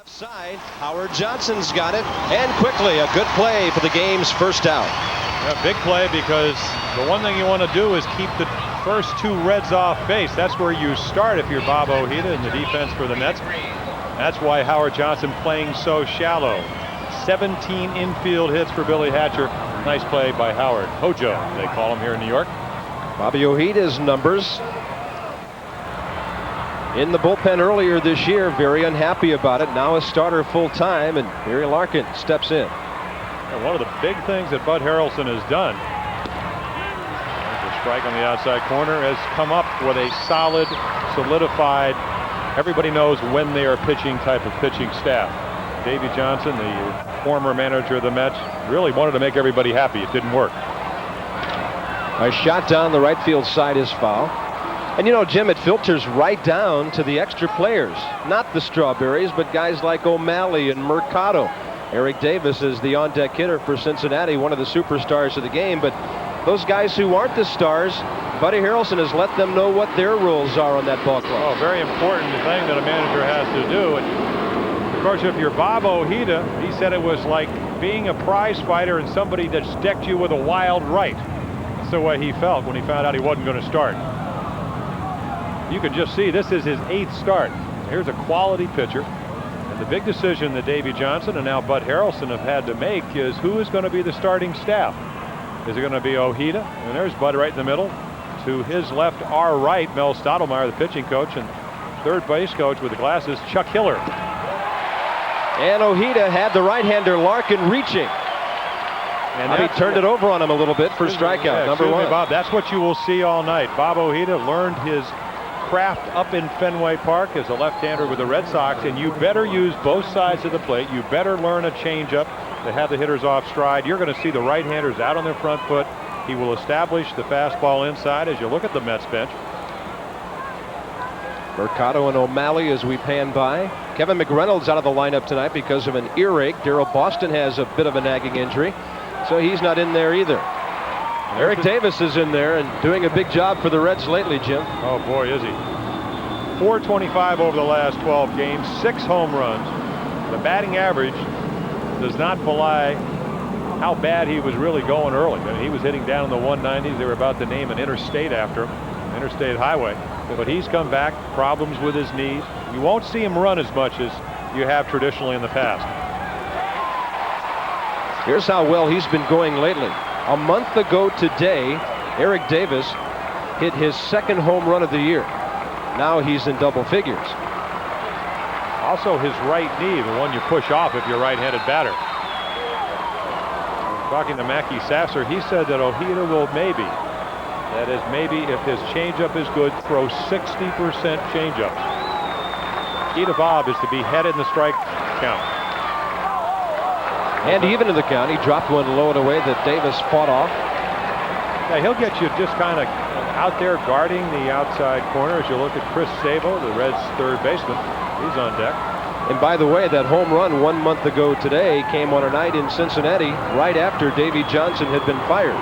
Side, Howard Johnson's got it, and quickly a good play for the game's first out. Yeah, big play, because the one thing you want to do is keep the first two Reds off base. That's where you start if you're Bob Ojeda in the defense for the Mets. That's why Howard Johnson playing so shallow. 17 infield hits for Billy Hatcher. Nice play by Howard. Hojo, they call him here in New York. Bobby Ojeda's numbers in the bullpen earlier this year, very unhappy about it. Now a starter full time, and Barry Larkin steps in. And one of the big things that Bud Harrelson has done, the strike on the outside corner, has come up with a solid, solidified, everybody knows when they are pitching type of pitching staff. Davey Johnson, the former manager of the Mets, really wanted to make everybody happy. It didn't work. A shot down the right field side is foul. And you know, Jim, it filters right down to the extra players. Not the Strawberries, but guys like O'Malley and Mercado. Eric Davis is the on-deck hitter for Cincinnati, one of the superstars of the game. But those guys who aren't the stars, Buddy Harrelson has let them know what their rules are on that ball club. Oh, very important thing that a manager has to do. And of course, if you're Bob Ojeda, he said it was like being a prize fighter and somebody that decked you with a wild right. That's the way he felt when he found out he wasn't going to start. You can just see this is his 8th start. Here's a quality pitcher. And the big decision that Davey Johnson and now Bud Harrelson have had to make is who is going to be the starting staff. Is it going to be Ojeda? And there's Bud right in the middle. To his left, our right, Mel Stottlemyre, the pitching coach, and third base coach with the glasses, Chuck Hiller. And Ojeda had the right-hander Larkin reaching. And he turned it over on him a little bit for strikeout number 1. Bob, that's what you will see all night. Bob Ojeda learned his craft up in Fenway Park as a left-hander with the Red Sox, and you better use both sides of the plate. You better learn a changeup to have the hitters off stride. You're going to see the right-handers out on their front foot. He will establish the fastball inside as you look at the Mets bench. Mercado and O'Malley as we pan by. Kevin McReynolds out of the lineup tonight because of an earache. Darryl Boston has a bit of a nagging injury, so he's not in there either. Eric Davis is in there and doing a big job for the Reds lately, Jim. Oh boy, is he. 425 over the last 12 games, 6 home runs. The batting average does not belie how bad he was really going early. I mean, he was hitting down in the 190s. They were about to name an interstate after him, interstate highway. But he's come back, problems with his knees. You won't see him run as much as you have traditionally in the past. Here's how well he's been going lately. A month ago today, Eric Davis hit his 2nd home run of the year. Now he's in double figures. Also his right knee, the one you push off if you're a right-handed batter. Talking to Mackey Sasser, he said that Ojeda will maybe, that is maybe if his changeup is good, throw 60% changeups. Key to Bob is to be head in the strike count. And even in the count, he dropped one low and away that Davis fought off. Yeah, he'll get you just kind of out there guarding the outside corner as you look at Chris Sabo, the Reds' third baseman. He's on deck. And by the way, that home run 1 month ago today came on a night in Cincinnati right after Davey Johnson had been fired.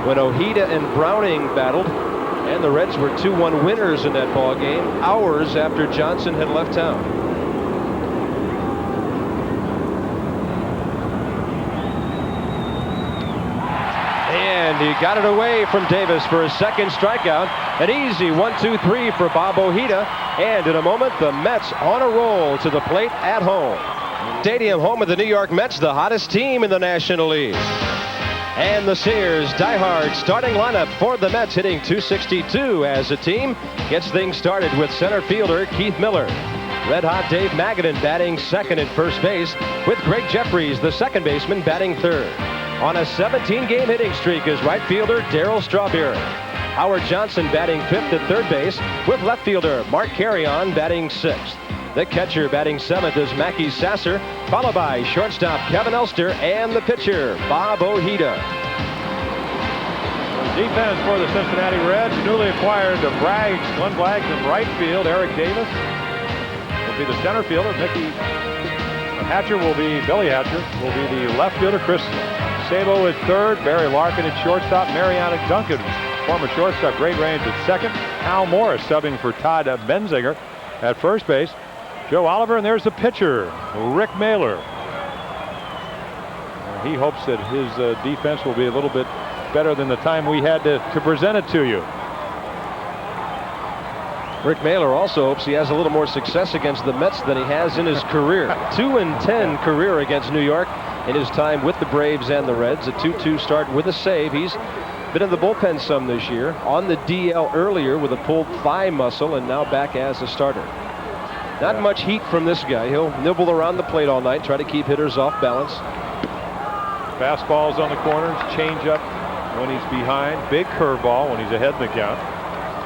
When Ojeda and Browning battled, and the Reds were 2-1 winners in that ball game, hours after Johnson had left town. And he got it away from Davis for his 2nd strikeout. An easy 1-2-3 for Bob Ojeda. And in a moment, the Mets on a roll to the plate at home. Stadium, home of the New York Mets, the hottest team in the National League. And the Sears diehard starting lineup for the Mets, hitting .262 as a team. Gets things started with center fielder Keith Miller. Red hot Dave Magadan batting 2nd at first base, with Greg Jeffries, the 2nd baseman, batting 3rd. On a 17-game hitting streak is right fielder Darryl Strawberry. Howard Johnson batting 5th at third base, with left fielder Mark Carrion batting 6th. The catcher batting 7th is Mackey Sasser, followed by shortstop Kevin Elster and the pitcher Bob Ojeda. Defense for the Cincinnati Reds, newly acquired Glenn Braggs in right field. Eric Davis will be the center fielder. Billy Hatcher will be the left fielder. Chris Sabo at third. Barry Larkin at shortstop. Mariana Duncan, former shortstop, great range at second. Hal Morris subbing for Todd Benzinger at first base. Joe Oliver, and there's the pitcher, Rick Mahler. He hopes that his defense will be a little bit better than the time we had to present it to you. Rick Mahler also hopes he has a little more success against the Mets than he has in his career. 2-10 career against New York in his time with the Braves and the Reds. A 2-2 start with a save. He's been in the bullpen some this year. On the DL earlier with a pulled thigh muscle, and now back as a starter. Not much heat from this guy. He'll nibble around the plate all night, try to keep hitters off balance. Fastballs on the corners, changeup when he's behind, big curveball when he's ahead in the count,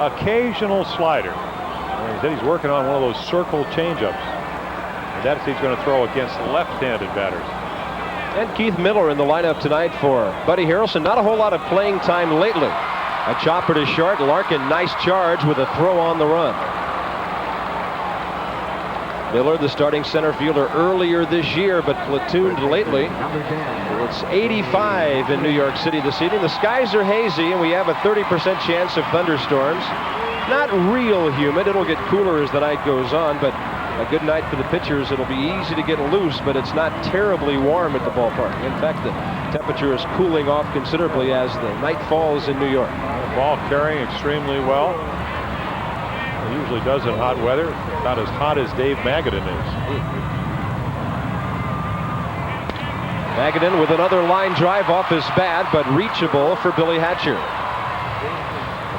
occasional slider. He said he's working on one of those circle changeups. And that's he's going to throw against left-handed batters. And Keith Miller in the lineup tonight for Buddy Harrelson. Not a whole lot of playing time lately. A chopper to short. Larkin, nice charge with a throw on the run. Miller, the starting center fielder earlier this year, but platooned lately. It's 85 in New York City this evening. The skies are hazy, and we have a 30% chance of thunderstorms. Not real humid. It'll get cooler as the night goes on, but a good night for the pitchers. It'll be easy to get loose, but it's not terribly warm at the ballpark. In fact, the temperature is cooling off considerably as the night falls in New York. The ball carrying extremely well. It usually does in hot weather. Not as hot as Dave Magadan is. Magadan with another line drive off his bat, but reachable for Billy Hatcher.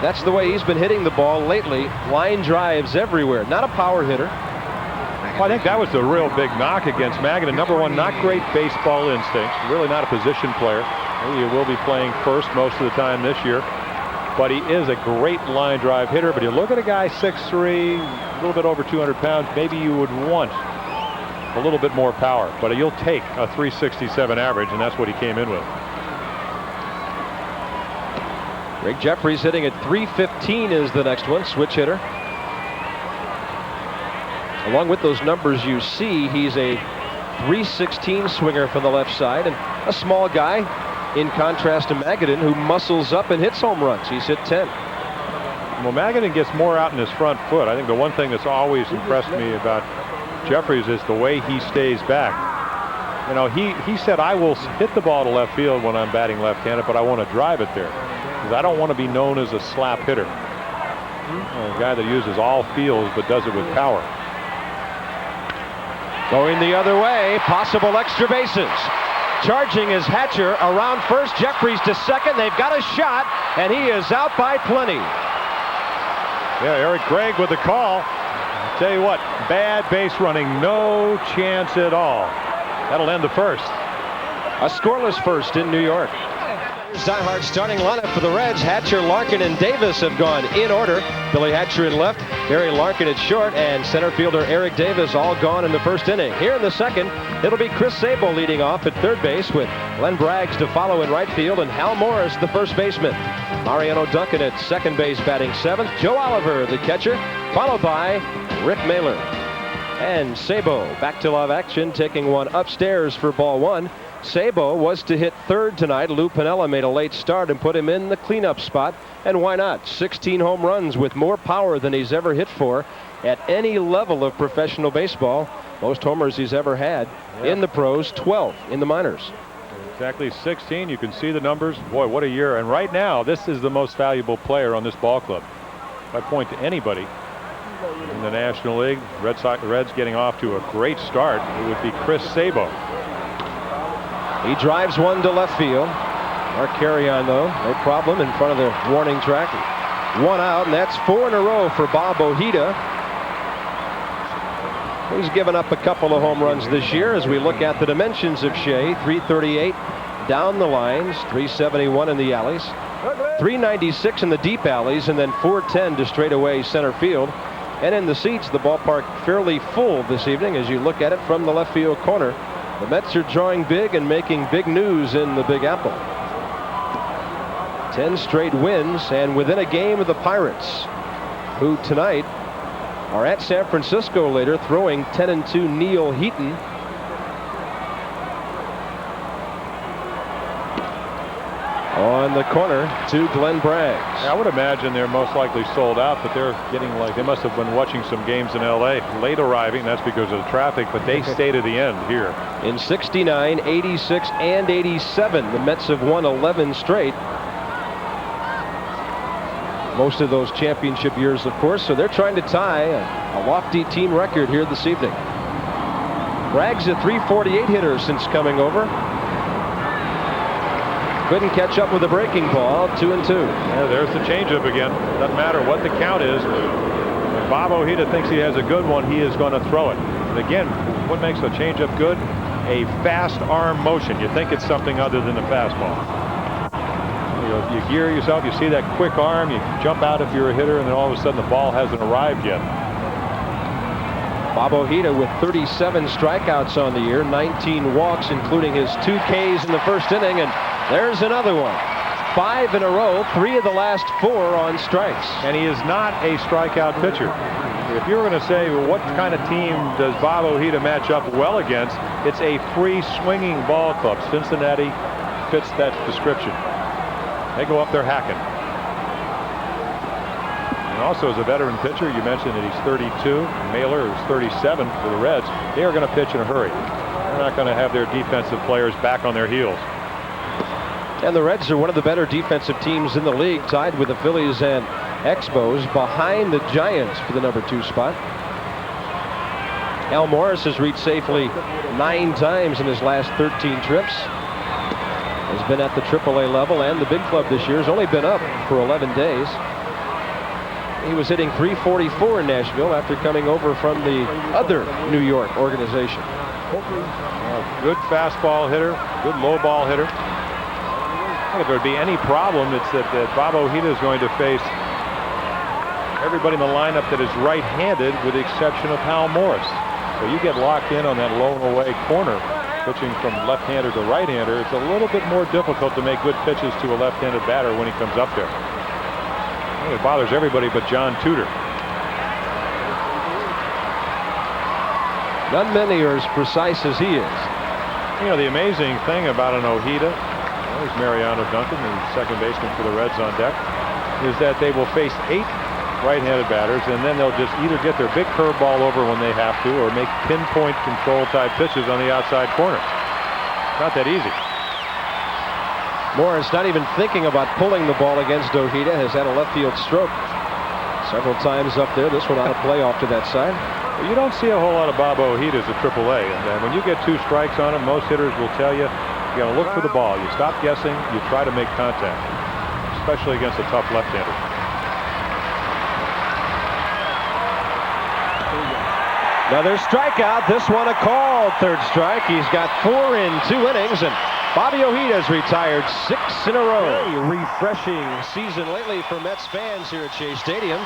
That's the way he's been hitting the ball lately. Line drives everywhere. Not a power hitter. Well, I think that was the real big knock against Magadan. Number one, not great baseball instinct. Really not a position player. He will be playing first most of the time this year. But he is a great line drive hitter. But you look at a guy 6'3", a little bit over 200 pounds, maybe you would want a little bit more power. But you'll take a 367 average, and that's what he came in with. Greg Jeffries hitting at 315 is the next one, switch hitter. Along with those numbers you see, he's a 316 swinger from the left side, and a small guy in contrast to Magadan, who muscles up and hits home runs. He's hit 10. Well, Magadan gets more out in his front foot. I think the one thing that's always impressed me about Jeffries is the way he stays back. You know, he said, I will hit the ball to left field when I'm batting left-handed, but I want to drive it there. Because I don't want to be known as a slap hitter. A guy that uses all fields but does it with power. Going the other way, possible extra bases. Charging is Hatcher around first, Jeffries to second. They've got a shot, and he is out by plenty. Yeah, Eric Gregg with the call. I'll tell you what, bad base running, no chance at all. That'll end the first. A scoreless first in New York. Die Hard starting lineup for the Reds. Hatcher, Larkin, and Davis have gone in order. Billy Hatcher in left, Barry Larkin at short, and center fielder Eric Davis all gone in the first inning. Here in the second, it'll be Chris Sabo leading off at third base with Len Braggs to follow in right field and Hal Morris, the first baseman. Mariano Duncan at second base batting seventh. Joe Oliver, the catcher, followed by Rick Mahler. And Sabo back to live action, taking one upstairs for ball one. Sabo was to hit third tonight. Lou Piniella made a late start and put him in the cleanup spot. And why not? 16 home runs with more power than he's ever hit for at any level of professional baseball. Most homers he's ever had in the pros, 12 in the minors. Exactly 16. You can see the numbers. Boy, what a year. And right now, this is the most valuable player on this ball club. If I point to anybody in the National League, Reds getting off to a great start, it would be Chris Sabo. He drives one to left field. Mark Carrion, though, no problem in front of the warning track. One out, and that's 4 in a row for Bob Ojeda. He's given up a couple of home runs this year as we look at the dimensions of Shea. 338 down the lines, 371 in the alleys, 396 in the deep alleys, and then 410 to straightaway center field. And in the seats, the ballpark fairly full this evening as you look at it from the left field corner. The Mets are drawing big and making big news in the Big Apple. 10 straight wins and within a game of the Pirates, who tonight are at San Francisco later, throwing 10-2 Neil Heaton. on the corner to Glenn Braggs. I would imagine they're most likely sold out, but they're getting like they must have been watching some games in L.A. late arriving. That's because of the traffic, but they stay to the end here. In 69, 86, and 87, the Mets have won 11 straight. Most of those championship years, of course, so they're trying to tie a lofty team record here this evening. Braggs a .348 hitter since coming over. Couldn't catch up with the breaking ball. 2-2. Yeah, there's the changeup again. Doesn't matter what the count is. If Bob Ojeda thinks he has a good one, he is going to throw it. And again, what makes a changeup good? A fast arm motion. You think it's something other than the fastball. You gear yourself, you see that quick arm, you jump out if you're a hitter, and then all of a sudden the ball hasn't arrived yet. Bob Ojeda with 37 strikeouts on the year, 19 walks, including his 2 Ks in the first inning, and there's another one. 5 in a row, 3 of the last 4 on strikes. And he is not a strikeout pitcher. If you were going to say, well, what kind of team does Bob Ojeda match up well against, it's a free swinging ball club. Cincinnati fits that description. They go up there hacking. And also as a veteran pitcher, you mentioned that he's 32. Mahler is 37 for the Reds. They are going to pitch in a hurry. They're not going to have their defensive players back on their heels. And the Reds are one of the better defensive teams in the league, tied with the Phillies and Expos, behind the Giants for the number 2 spot. Al Morris has reached safely 9 times in his last 13 trips. Has been at the AAA level and the big club this year. Has only been up for 11 days. He was hitting .344 in Nashville after coming over from the other New York organization. Good fastball hitter, good low ball hitter. If there would be any problem, it's that Bob Ojeda is going to face everybody in the lineup that is right-handed with the exception of Hal Morris. So you get locked in on that low and away corner, pitching from left-hander to right-hander. It's a little bit more difficult to make good pitches to a left-handed batter when he comes up there. It bothers everybody but John Tudor. Not many are as precise as he is. You know, the amazing thing about an Ojeda, there's Mariano Duncan, the second baseman for the Reds on deck, is that they will face 8 right-handed batters, and then they'll just either get their big curveball over when they have to, or make pinpoint control type pitches on the outside corner. Not that easy. Morris not even thinking about pulling the ball against Ojeda, has had a left field stroke several times up there. This one on a play off to that side. Well, you don't see a whole lot of Bob Ojedas at AAA, and when you get 2 strikes on him, most hitters will tell you, you got to look for the ball. You stop guessing, you try to make contact, especially against a tough left-hander. Another strikeout. This one a called third strike. He's got 4 in 2 innings, and Bobby Ojeda's retired 6 in a row. A refreshing season lately for Mets fans here at Shea Stadium.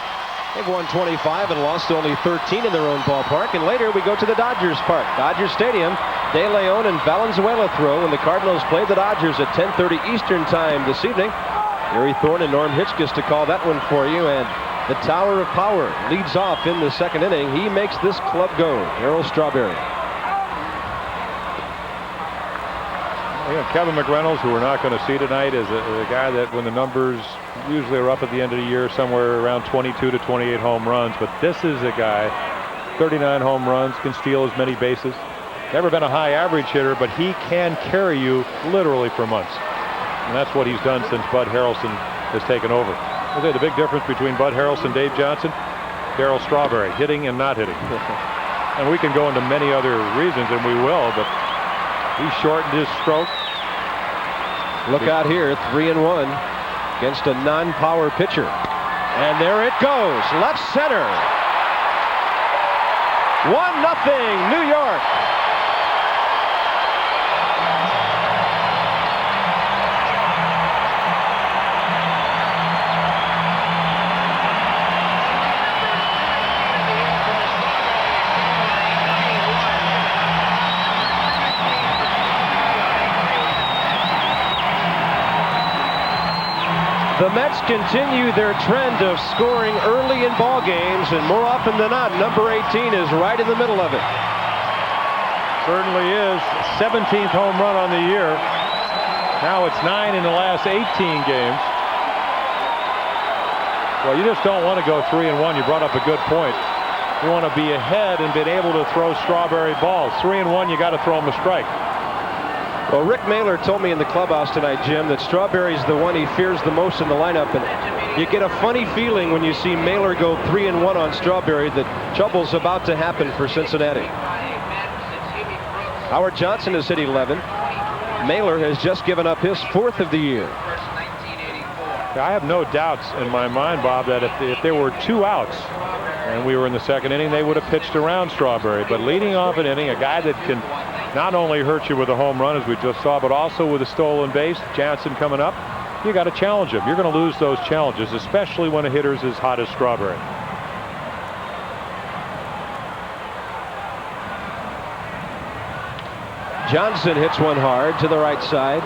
They've won 25 and lost only 13 in their own ballpark. And later we go to the Dodgers Park. Dodger Stadium. De Leon and Valenzuela throw when the Cardinals play the Dodgers at 10:30 Eastern time this evening. Gary Thorne and Norm Hitchcock to call that one for you. And the Tower of Power leads off in the second inning. He makes this club go. Darryl Strawberry. Kevin McReynolds, who we're not going to see tonight, is a guy that when the numbers usually are up at the end of the year, somewhere around 22 to 28 home runs. But this is a guy, 39 home runs, can steal as many bases. Never been a high average hitter, but he can carry you literally for months. And that's what he's done since Bud Harrelson has taken over. I'll say the big difference between Bud Harrelson, Dave Johnson, Darryl Strawberry, hitting and not hitting. And we can go into many other reasons, and we will, but he shortened his stroke. Look out here, 3-1 against a non-power pitcher. And there it goes, left center. 1-0 New York. The Mets continue their trend of scoring early in ball games, and more often than not, number 18 is right in the middle of it. Certainly is. 17th home run on the year. Now it's 9 in the last 18 games. Well, you just don't want to go 3-1. You brought up a good point. You want to be ahead and been able to throw Strawberry balls. 3-1, you got to throw him a strike. Well, Rick Mahler told me in the clubhouse tonight, Jim, that Strawberry's the one he fears the most in the lineup. And you get a funny feeling when you see Mahler go 3-1 on Strawberry that trouble's about to happen for Cincinnati. Howard Johnson has hit 11. Mahler has just given up his 4th of the year. I have no doubts in my mind, Bob, that if there were 2 outs and we were in the 2nd inning, they would have pitched around Strawberry. But leading off an inning, a guy that can not only hurt you with a home run, as we just saw, but also with a stolen base, Johnson coming up, you got to challenge him. You're going to lose those challenges, especially when a hitter's as hot as Strawberry. Johnson hits one hard to the right side.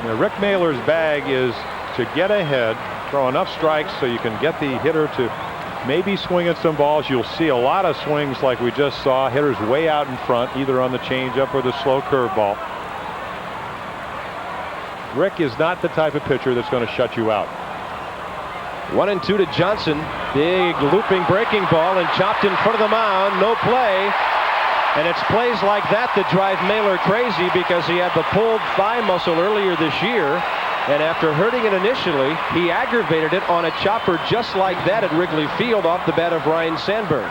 Now, Rick Mahler's bag is to get ahead, throw enough strikes so you can get the hitter to maybe swing at some balls. You'll see a lot of swings like we just saw. Hitters way out in front, either on the changeup or the slow curveball. Rick is not the type of pitcher that's going to shut you out. 1-2 to Johnson. Big looping breaking ball and chopped in front of the mound. No play. And it's plays like that that drive Mahler crazy because he had the pulled thigh muscle earlier this year. And after hurting it initially, he aggravated it on a chopper just like that at Wrigley Field off the bat of Ryne Sandberg.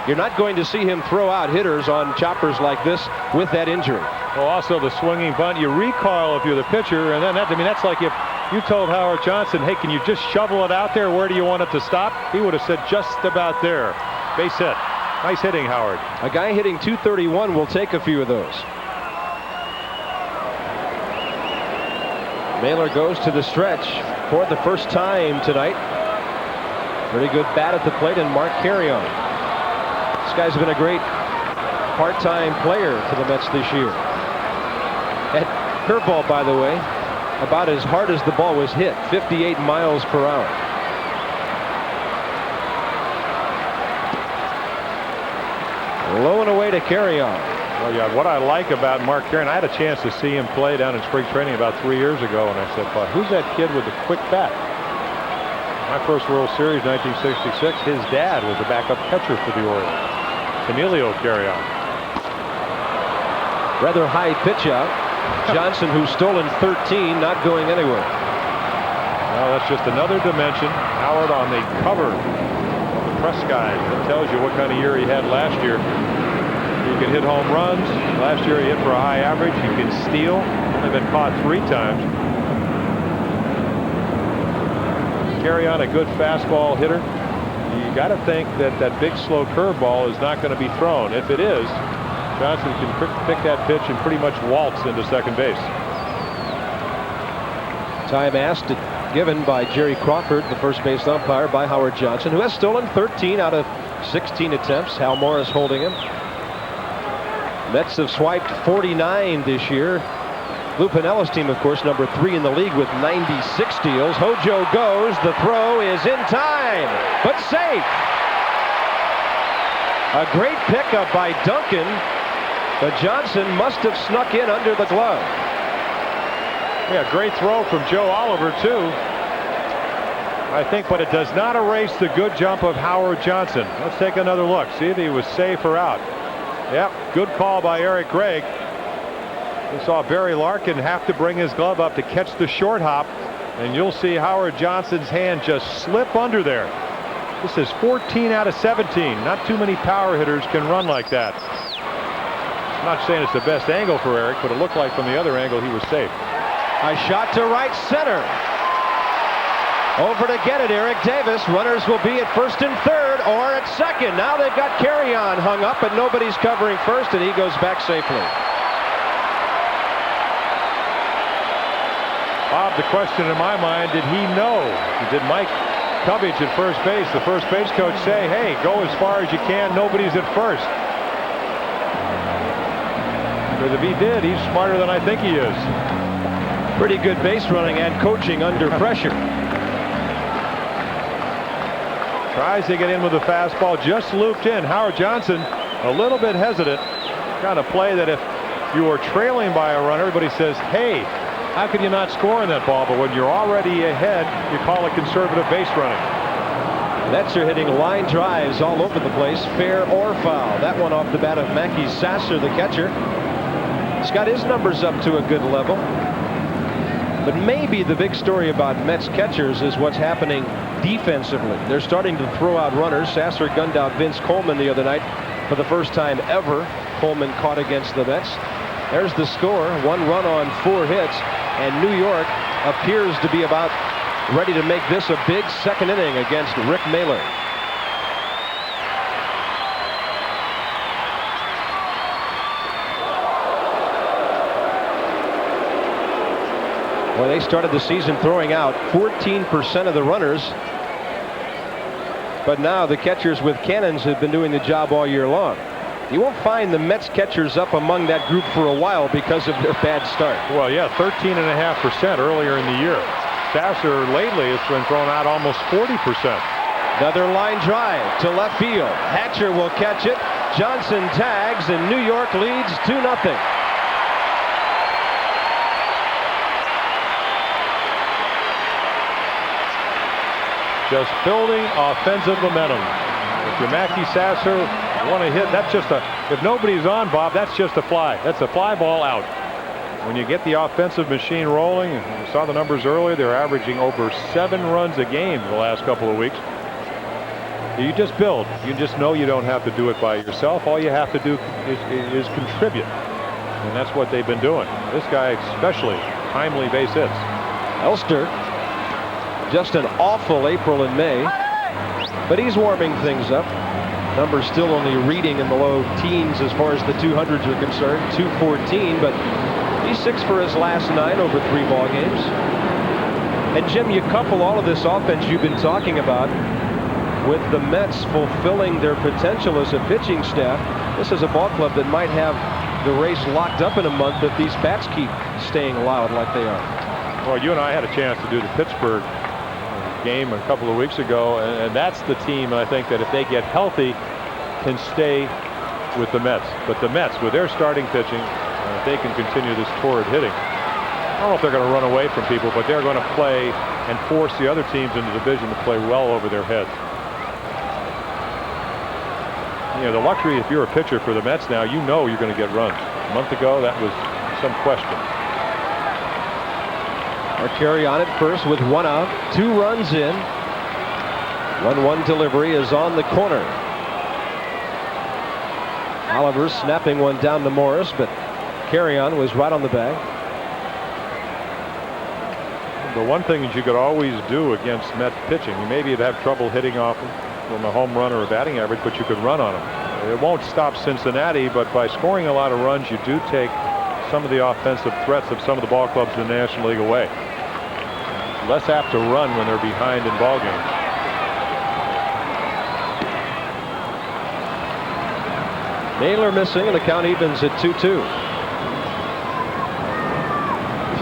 You're not going to see him throw out hitters on choppers like this with that injury. Well, also the swinging bunt, you recoil if you're the pitcher, and then that's like if you told Howard Johnson, hey, can you just shovel it out there? Where do you want it to stop? He would have said just about there. Base hit. Nice hitting, Howard. A guy hitting .231 will take a few of those. Mahler goes to the stretch for the first time tonight. Pretty good bat at the plate, and Mark Carrion. This guy's been a great part-time player for the Mets this year. That curveball, by the way, about as hard as the ball was hit, 58 miles per hour. Low and away to Carrion. Well, yeah, what I like about Mark Carrion, I had a chance to see him play down in spring training about 3 years ago, and I said, who's that kid with the quick bat? My first World Series, 1966, his dad was a backup catcher for the Orioles. Emilio Carrion. Rather high pitch out. Johnson, who's stolen 13, not going anywhere. Well, that's just another dimension. Howard on the cover of the press guide. That tells you what kind of year he had last year. He can hit home runs. Last year he hit for a high average. He can steal. Only been caught 3 times. Carrion, a good fastball hitter. You got to think that that big slow curveball is not going to be thrown. If it is, Johnson can pick that pitch and pretty much waltz into second base. Time asked given by Jerry Crawford, the first base umpire, by Howard Johnson, who has stolen 13 out of 16 attempts. Hal Morris holding him. Mets have swiped 49 this year. Lou Pinella's team, of course, number 3 in the league with 96 steals. Hojo goes. The throw is in time, but safe. A great pickup by Duncan, but Johnson must have snuck in under the glove. Yeah, great throw from Joe Oliver, too. I think, but it does not erase the good jump of Howard Johnson. Let's take another look. See if he was safe or out. Yep, good call by Eric Gregg. We saw Barry Larkin have to bring his glove up to catch the short hop, and you'll see Howard Johnson's hand just slip under there. This is 14 out of 17. Not too many power hitters can run like that. I'm not saying it's the best angle for Eric, but it looked like from the other angle he was safe. A shot to right center. Over to get it, Eric Davis. Runners will be at first and third or at second. Now they've got Carrion hung up, and nobody's covering first, and he goes back safely. Bob, the question in my mind, did he know? Did Mike Cubbage at first base, the first base coach, say, hey, go as far as you can, nobody's at first? Because if he did, he's smarter than I think he is. Pretty good base running and coaching under pressure. Tries to get in with a fastball, just looped in. Howard Johnson a little bit hesitant. Kind of play that if you are trailing by a run, everybody says, hey, how could you not score on that ball? But when you're already ahead, you call it conservative base running. Mets are hitting line drives all over the place, fair or foul. That one off the bat of Mackey Sasser, the catcher. He's got his numbers up to a good level. But maybe the big story about Mets catchers is what's happening defensively. They're starting to throw out runners. Sasser gunned out Vince Coleman the other night for the first time ever. Coleman caught against the Mets. There's the score, 1 run on 4 hits, and New York appears to be about ready to make this a big second inning against Rick Mahler. Well, they started the season throwing out 14% of the runners, but now the catchers with cannons have been doing the job all year long. You won't find the Mets catchers up among that group for a while because of their bad start. Well, yeah, 13.5% earlier in the year. Sasser lately has been thrown out almost 40%. Another line drive to left field. Hatcher will catch it. Johnson tags, and New York leads 2-0. Just building offensive momentum. If you're Mackey Sasser, you want to hit, that's just a, if nobody's on, Bob, that's just a fly. That's a fly ball out. When you get the offensive machine rolling, and you saw the numbers earlier, they're averaging over 7 runs a game the last couple of weeks. You just build. You just know you don't have to do it by yourself. All you have to do is contribute. And that's what they've been doing. This guy especially, timely base hits. Elster, just an awful April and May, but he's warming things up. Numbers still only reading in the low teens as far as the 200s are concerned. 214, but he's 6 for his last 9 over 3 ball games. And Jim, you couple all of this offense you've been talking about with the Mets fulfilling their potential as a pitching staff. This is a ball club that might have the race locked up in a month if these bats keep staying loud like they are. Well, you and I had a chance to do the Pittsburgh game a couple of weeks ago, and that's the team I think that if they get healthy can stay with the Mets. But the Mets, with their starting pitching, if they can continue this torrid hitting, I don't know if they're going to run away from people, but they're going to play and force the other teams in the division to play well over their heads. You know, the luxury, if you're a pitcher for the Mets now, you know you're going to get runs. A month ago, that was some question. Carry on at first with 1 out, 2 runs in. 1-1 delivery is on the corner. Oliver snapping one down to Morris, but Carry on was right on the bag. The one thing that you could always do against Mets pitching, maybe you'd have trouble hitting off from a home run or a batting average, but you could run on them. It won't stop Cincinnati, but by scoring a lot of runs, you do take some of the offensive threats of some of the ball clubs in the National League away. Less apt to run when they're behind in ball games. Mahler missing, and the count evens at 2-2.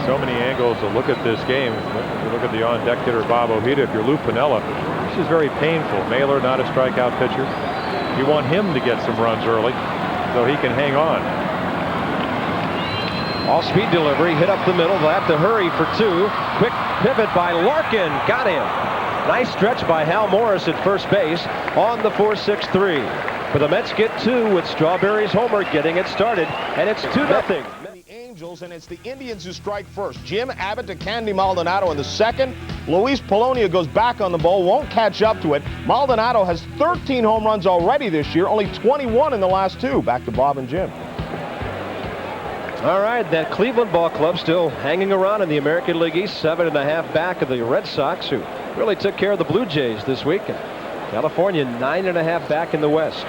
So many angles to look at this game. If you look at the on-deck hitter Bob Ojeda, if you're Lou Piniella, this is very painful. Mahler, not a strikeout pitcher. You want him to get some runs early so he can hang on. All-speed delivery, hit up the middle. They'll have to hurry for 2. Quick pivot by Larkin. Got him. Nice stretch by Hal Morris at first base on the 4-6-3. But the Mets get 2 with Strawberry's homer getting it started, and it's 2-0. The Angels, and it's the Indians who strike first. Jim Abbott to Candy Maldonado in the second. Luis Polonia goes back on the ball, won't catch up to it. Maldonado has 13 home runs already this year, only 21 in the last 2. Back to Bob and Jim. All right, that Cleveland ball club still hanging around in the American League East, 7.5 back of the Red Sox, who really took care of the Blue Jays this week. And California 9.5 back in the West.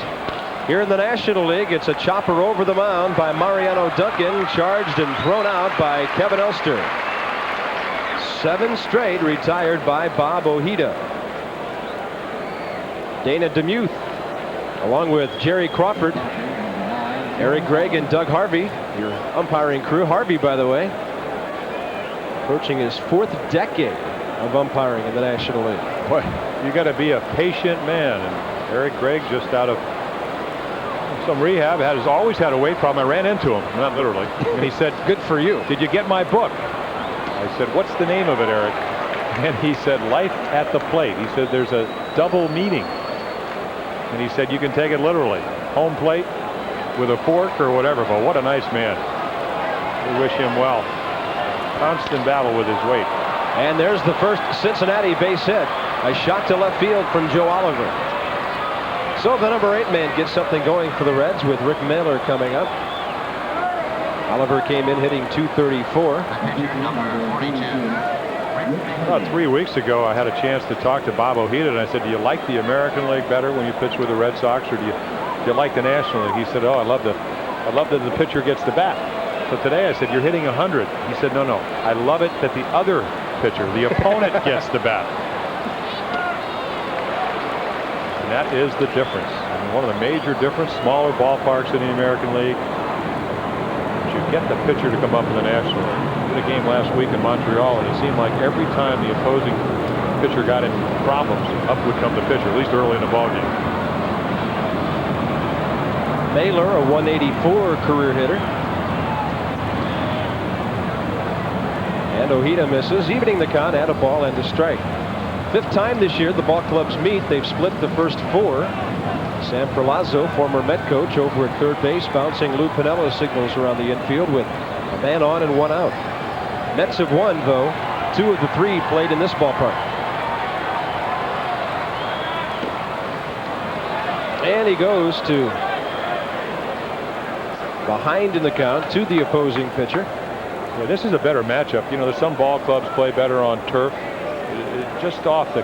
Here in the National League, it's a chopper over the mound by Mariano Duncan, charged and thrown out by Kevin Elster. 7 straight retired by Bob Ojeda. Dana DeMuth, along with Jerry Crawford, Eric Gregg, and Doug Harvey, your umpiring crew. Harvey, by the way, approaching his 4th decade of umpiring in the National League. Boy, you got to be a patient man. And Eric Gregg just out of some rehab. Has always had a weight problem. I ran into him, not literally, and he said, "Good for you. Did you get my book?" I said, "What's the name of it, Eric?" And he said, "Life at the Plate." He said, "There's a double meaning." And he said, "You can take it literally. Home plate with a fork or whatever." But what a nice man. We wish him well. Constant battle with his weight. And there's the first Cincinnati base hit. A shot to left field from Joe Oliver. So the number 8 man gets something going for the Reds with Rick Mahler coming up. Oliver came in hitting .234. About 3 weeks ago, I had a chance to talk to Bob Ojeda, and I said, "Do you like the American League better when you pitch with the Red Sox, or do you like the National League?" He said, "Oh, I love that the pitcher gets the bat." So today I said, "You're hitting 100." He said, "No, I love it that the other pitcher, the opponent, gets the bat." And that is the difference. I mean, one of the major difference, smaller ballparks in the American League. You get the pitcher to come up in the National League. We did a game last week in Montreal, and it seemed like every time the opposing pitcher got in problems, up would come the pitcher, at least early in the ballgame. Mahler, a 184 career hitter. And Ojeda misses, evening the count at a ball and a strike. 5th time this year the ball clubs meet. They've split the first 4. Sam Perlazzo, former Met coach, over at third base, bouncing Lou Piniella signals around the infield with a man on and 1 out. Mets have won, though, 2 of the 3 played in this ballpark. And he goes to behind in the count to the opposing pitcher. Yeah, this is a better matchup. You know, there's some ball clubs play better on turf. Just off the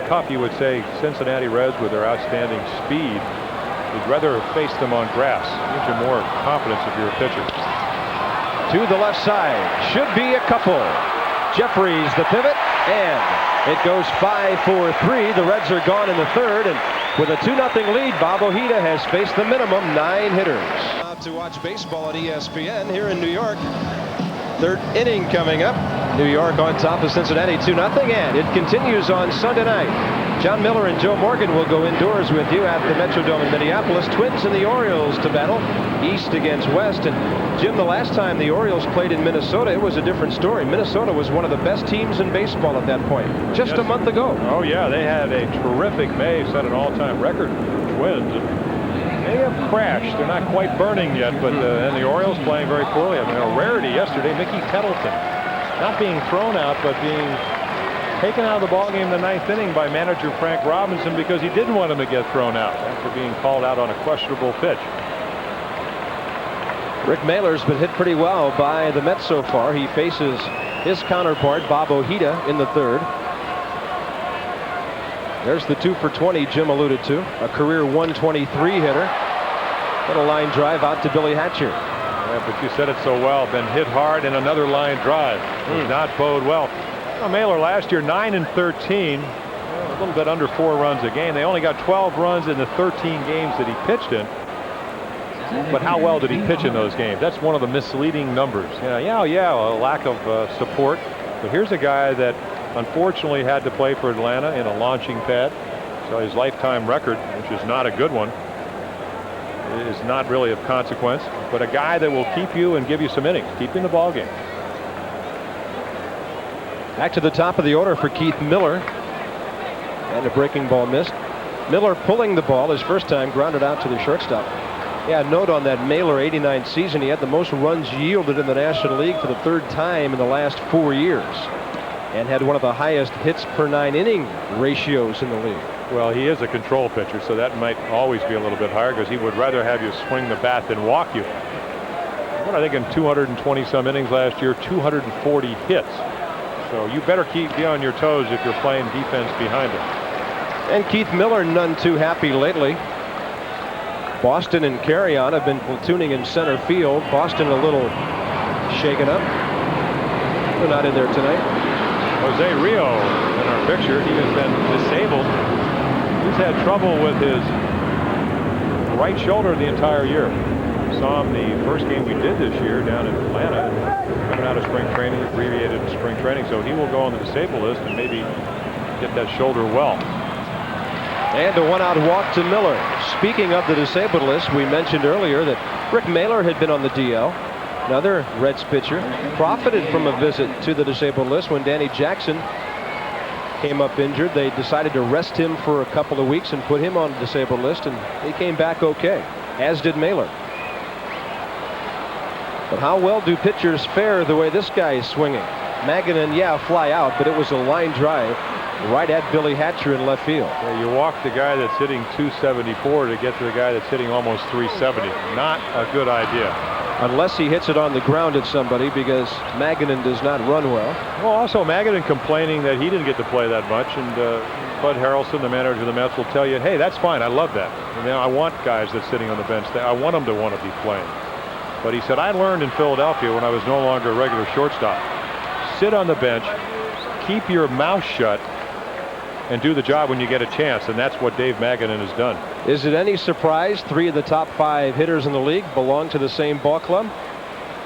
cuff, you would say Cincinnati Reds, with their outstanding speed, would rather face them on grass. Gives you more confidence if you're a pitcher. To the left side, should be a couple. Jeffries the pivot, and it goes 5-4-3. The Reds are gone in the 3rd, and with a 2-0 lead, Bob Ojeda has faced the minimum 9 hitters. To watch baseball at ESPN here in New York. 3rd inning coming up. New York on top of Cincinnati 2-0, and it continues on Sunday night. John Miller and Joe Morgan will go indoors with you at the Metrodome in Minneapolis. Twins and the Orioles to battle, East against West. And Jim, the last time the Orioles played in Minnesota, it was a different story. Minnesota was one of the best teams in baseball at that point, just a month ago. Oh yeah, they had a terrific May, set an all-time record for Twins. They have crashed. They're not quite burning yet, but and the Orioles playing very poorly. I mean, a rarity yesterday, Mickey Tettleton not being thrown out, but being taken out of the ballgame in the 9th inning by manager Frank Robinson because he didn't want him to get thrown out after being called out on a questionable pitch. Rick Mahler's been hit pretty well by the Mets so far. He faces his counterpart, Bob Ojeda, in the 3rd. There's the 2 for 20 Jim alluded to. A career 123 hitter. Little line drive out to Billy Hatcher. Yeah, but you said it so well. Been hit hard in another line drive. Does not bode well. Mahler last year 9-13, a little bit under 4 runs a game. They only got 12 runs in the 13 games that he pitched in. But how well did he pitch in those games? That's one of the misleading numbers. A lack of support. But here's a guy that unfortunately had to play for Atlanta in a launching pad. So his lifetime record, which is not a good one, is not really of consequence. But a guy that will keep you and give you some innings, keep you in the ball game. Back to the top of the order for Keith Miller. And a breaking ball missed. Miller pulling the ball his first time, grounded out to the shortstop. Yeah, note on that Mahler 89 season, he had the most runs yielded in the National League for the 3rd time in the last 4 years. And had one of the highest hits per 9 inning ratios in the league. Well, he is a control pitcher, so that might always be a little bit higher because he would rather have you swing the bat than walk you. What I think in 220 some innings last year, 240 hits. So you better be on your toes if you're playing defense behind him. And Keith Miller none too happy lately. Boston and Carrion have been platooning in center field. Boston a little shaken up. They're not in there tonight. Jose Rio in our picture. He has been disabled. He's had trouble with his right shoulder the entire year. Saw him the first game we did this year down in Atlanta, coming out of spring training, abbreviated spring training. So he will go on the disabled list and maybe get that shoulder well. And a one-out walk to Miller. Speaking of the disabled list, we mentioned earlier that Rick Mahler had been on the DL. Another Reds pitcher profited from a visit to the disabled list when Danny Jackson came up injured. They decided to rest him for a couple of weeks and put him on the disabled list, and he came back okay, as did Mahler. But how well do pitchers fare the way this guy is swinging? Magadan, yeah, fly out, but it was a line drive right at Billy Hatcher in left field. Yeah, you walk the guy that's hitting 274 to get to the guy that's hitting almost 370. Not a good idea. Unless he hits it on the ground at somebody, because Magadan does not run well. Well, also Magadan complaining that he didn't get to play that much, and Bud Harrelson, the manager of the Mets, will tell you, hey, that's fine, I love that. And now I want guys that's sitting on the bench, I want them to want to be playing. But he said, I learned in Philadelphia when I was no longer a regular shortstop. Sit on the bench, keep your mouth shut, and do the job when you get a chance, and that's what Dave Magadan has done. Is it any surprise 3 of the top 5 hitters in the league belong to the same ball club?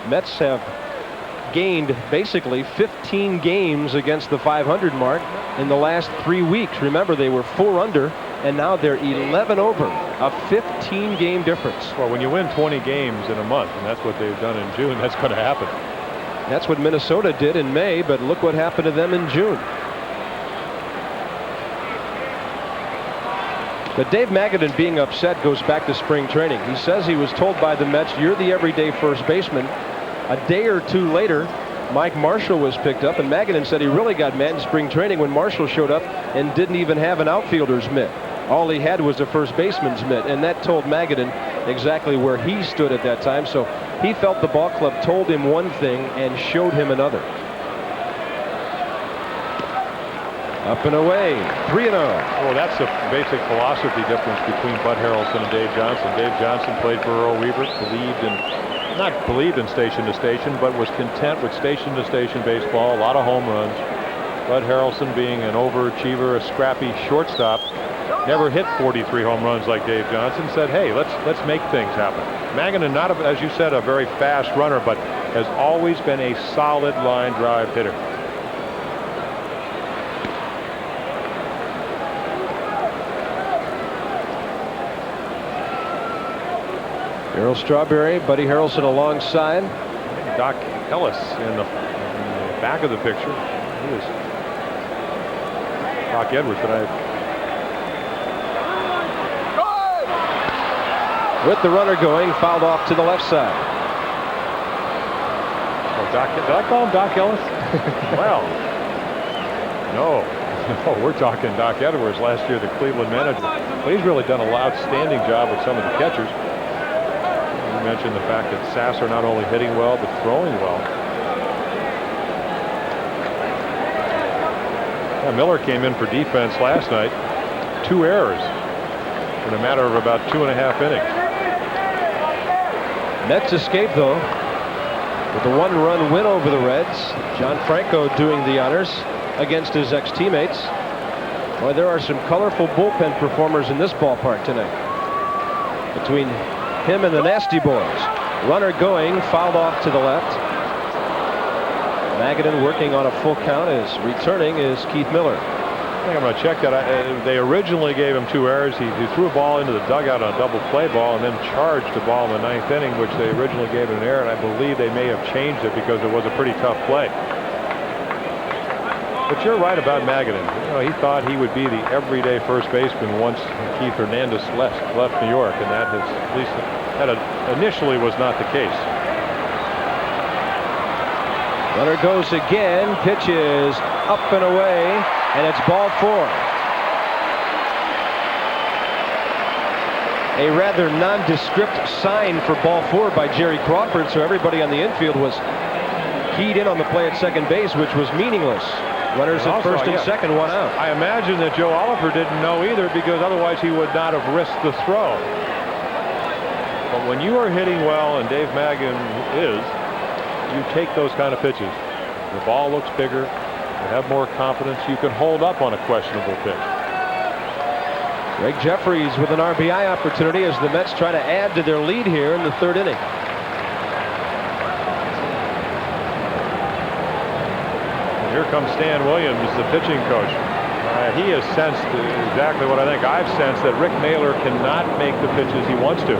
Mets have gained basically 15 games against the 500 mark in the last 3 weeks. Remember, they were 4 under, and now they're 11 over, a 15-game difference. Well, when you win 20 games in a month, and that's what they've done in June, that's going to happen. That's what Minnesota did in May, but look what happened to them in June. But Dave Magadan being upset goes back to spring training. He says he was told by the Mets, you're the everyday first baseman. A day or two later, Mike Marshall was picked up, and Magadan said he really got mad in spring training when Marshall showed up and didn't even have an outfielder's mitt. All he had was a first baseman's mitt, and that told Magadan exactly where he stood at that time. So he felt the ball club told him one thing and showed him another. Up and away, 3-0. Well, that's the basic philosophy difference between Bud Harrelson and Dave Johnson. Dave Johnson played for Earl Weaver, not believed in station to station, but was content with station to station baseball, a lot of home runs. Bud Harrelson, being an overachiever, a scrappy shortstop, never hit 43 home runs like Dave Johnson, said, hey, let's make things happen. Magadan, not, as you said, a very fast runner, but has always been a solid line drive hitter. Darryl Strawberry, Buddy Harrelson alongside. Doc Ellis in the back of the picture. He is Doc Edwards tonight. With the runner going, fouled off to the left side. Oh, did I call him Doc Ellis? Well, no, we're talking Doc Edwards, last year the Cleveland manager. But he's really done an outstanding job with some of the catchers. You mentioned the fact that Sasser not only hitting well, but throwing well. Yeah, Miller came in for defense last night. 2 errors in a matter of about 2.5 innings. Mets escape, though, with a 1-run win over the Reds. John Franco doing the honors against his ex-teammates. Boy, there are some colorful bullpen performers in this ballpark tonight. Between him and the Nasty Boys. Runner going, fouled off to the left. Magadan working on a full count. As returning is Keith Miller. I think I'm going to check that. They originally gave him 2 errors. He threw a ball into the dugout on a double play ball and then charged the ball in the 9th inning, which they originally gave him an error, and I believe they may have changed it because it was a pretty tough play. But you're right about Magadan. You know, he thought he would be the everyday first baseman once Keith Hernandez left New York, and that has, at least that initially was not the case. Runner goes again, pitches up and away, and it's ball 4. A rather nondescript sign for ball 4 by Jerry Crawford, so everybody on the infield was keyed in on the play at second base, which was meaningless. Runners at first and second, 1 out. I imagine that Joe Oliver didn't know either, because otherwise he would not have risked the throw. But when you are hitting well, and Dave Magadan is, you take those kind of pitches. The ball looks bigger. You have more confidence. You can hold up on a questionable pitch. Greg Jeffries with an RBI opportunity as the Mets try to add to their lead here in the 3rd inning. And here comes Stan Williams, the pitching coach. He has sensed exactly what I think. I've sensed that Rick Mahler cannot make the pitches he wants to.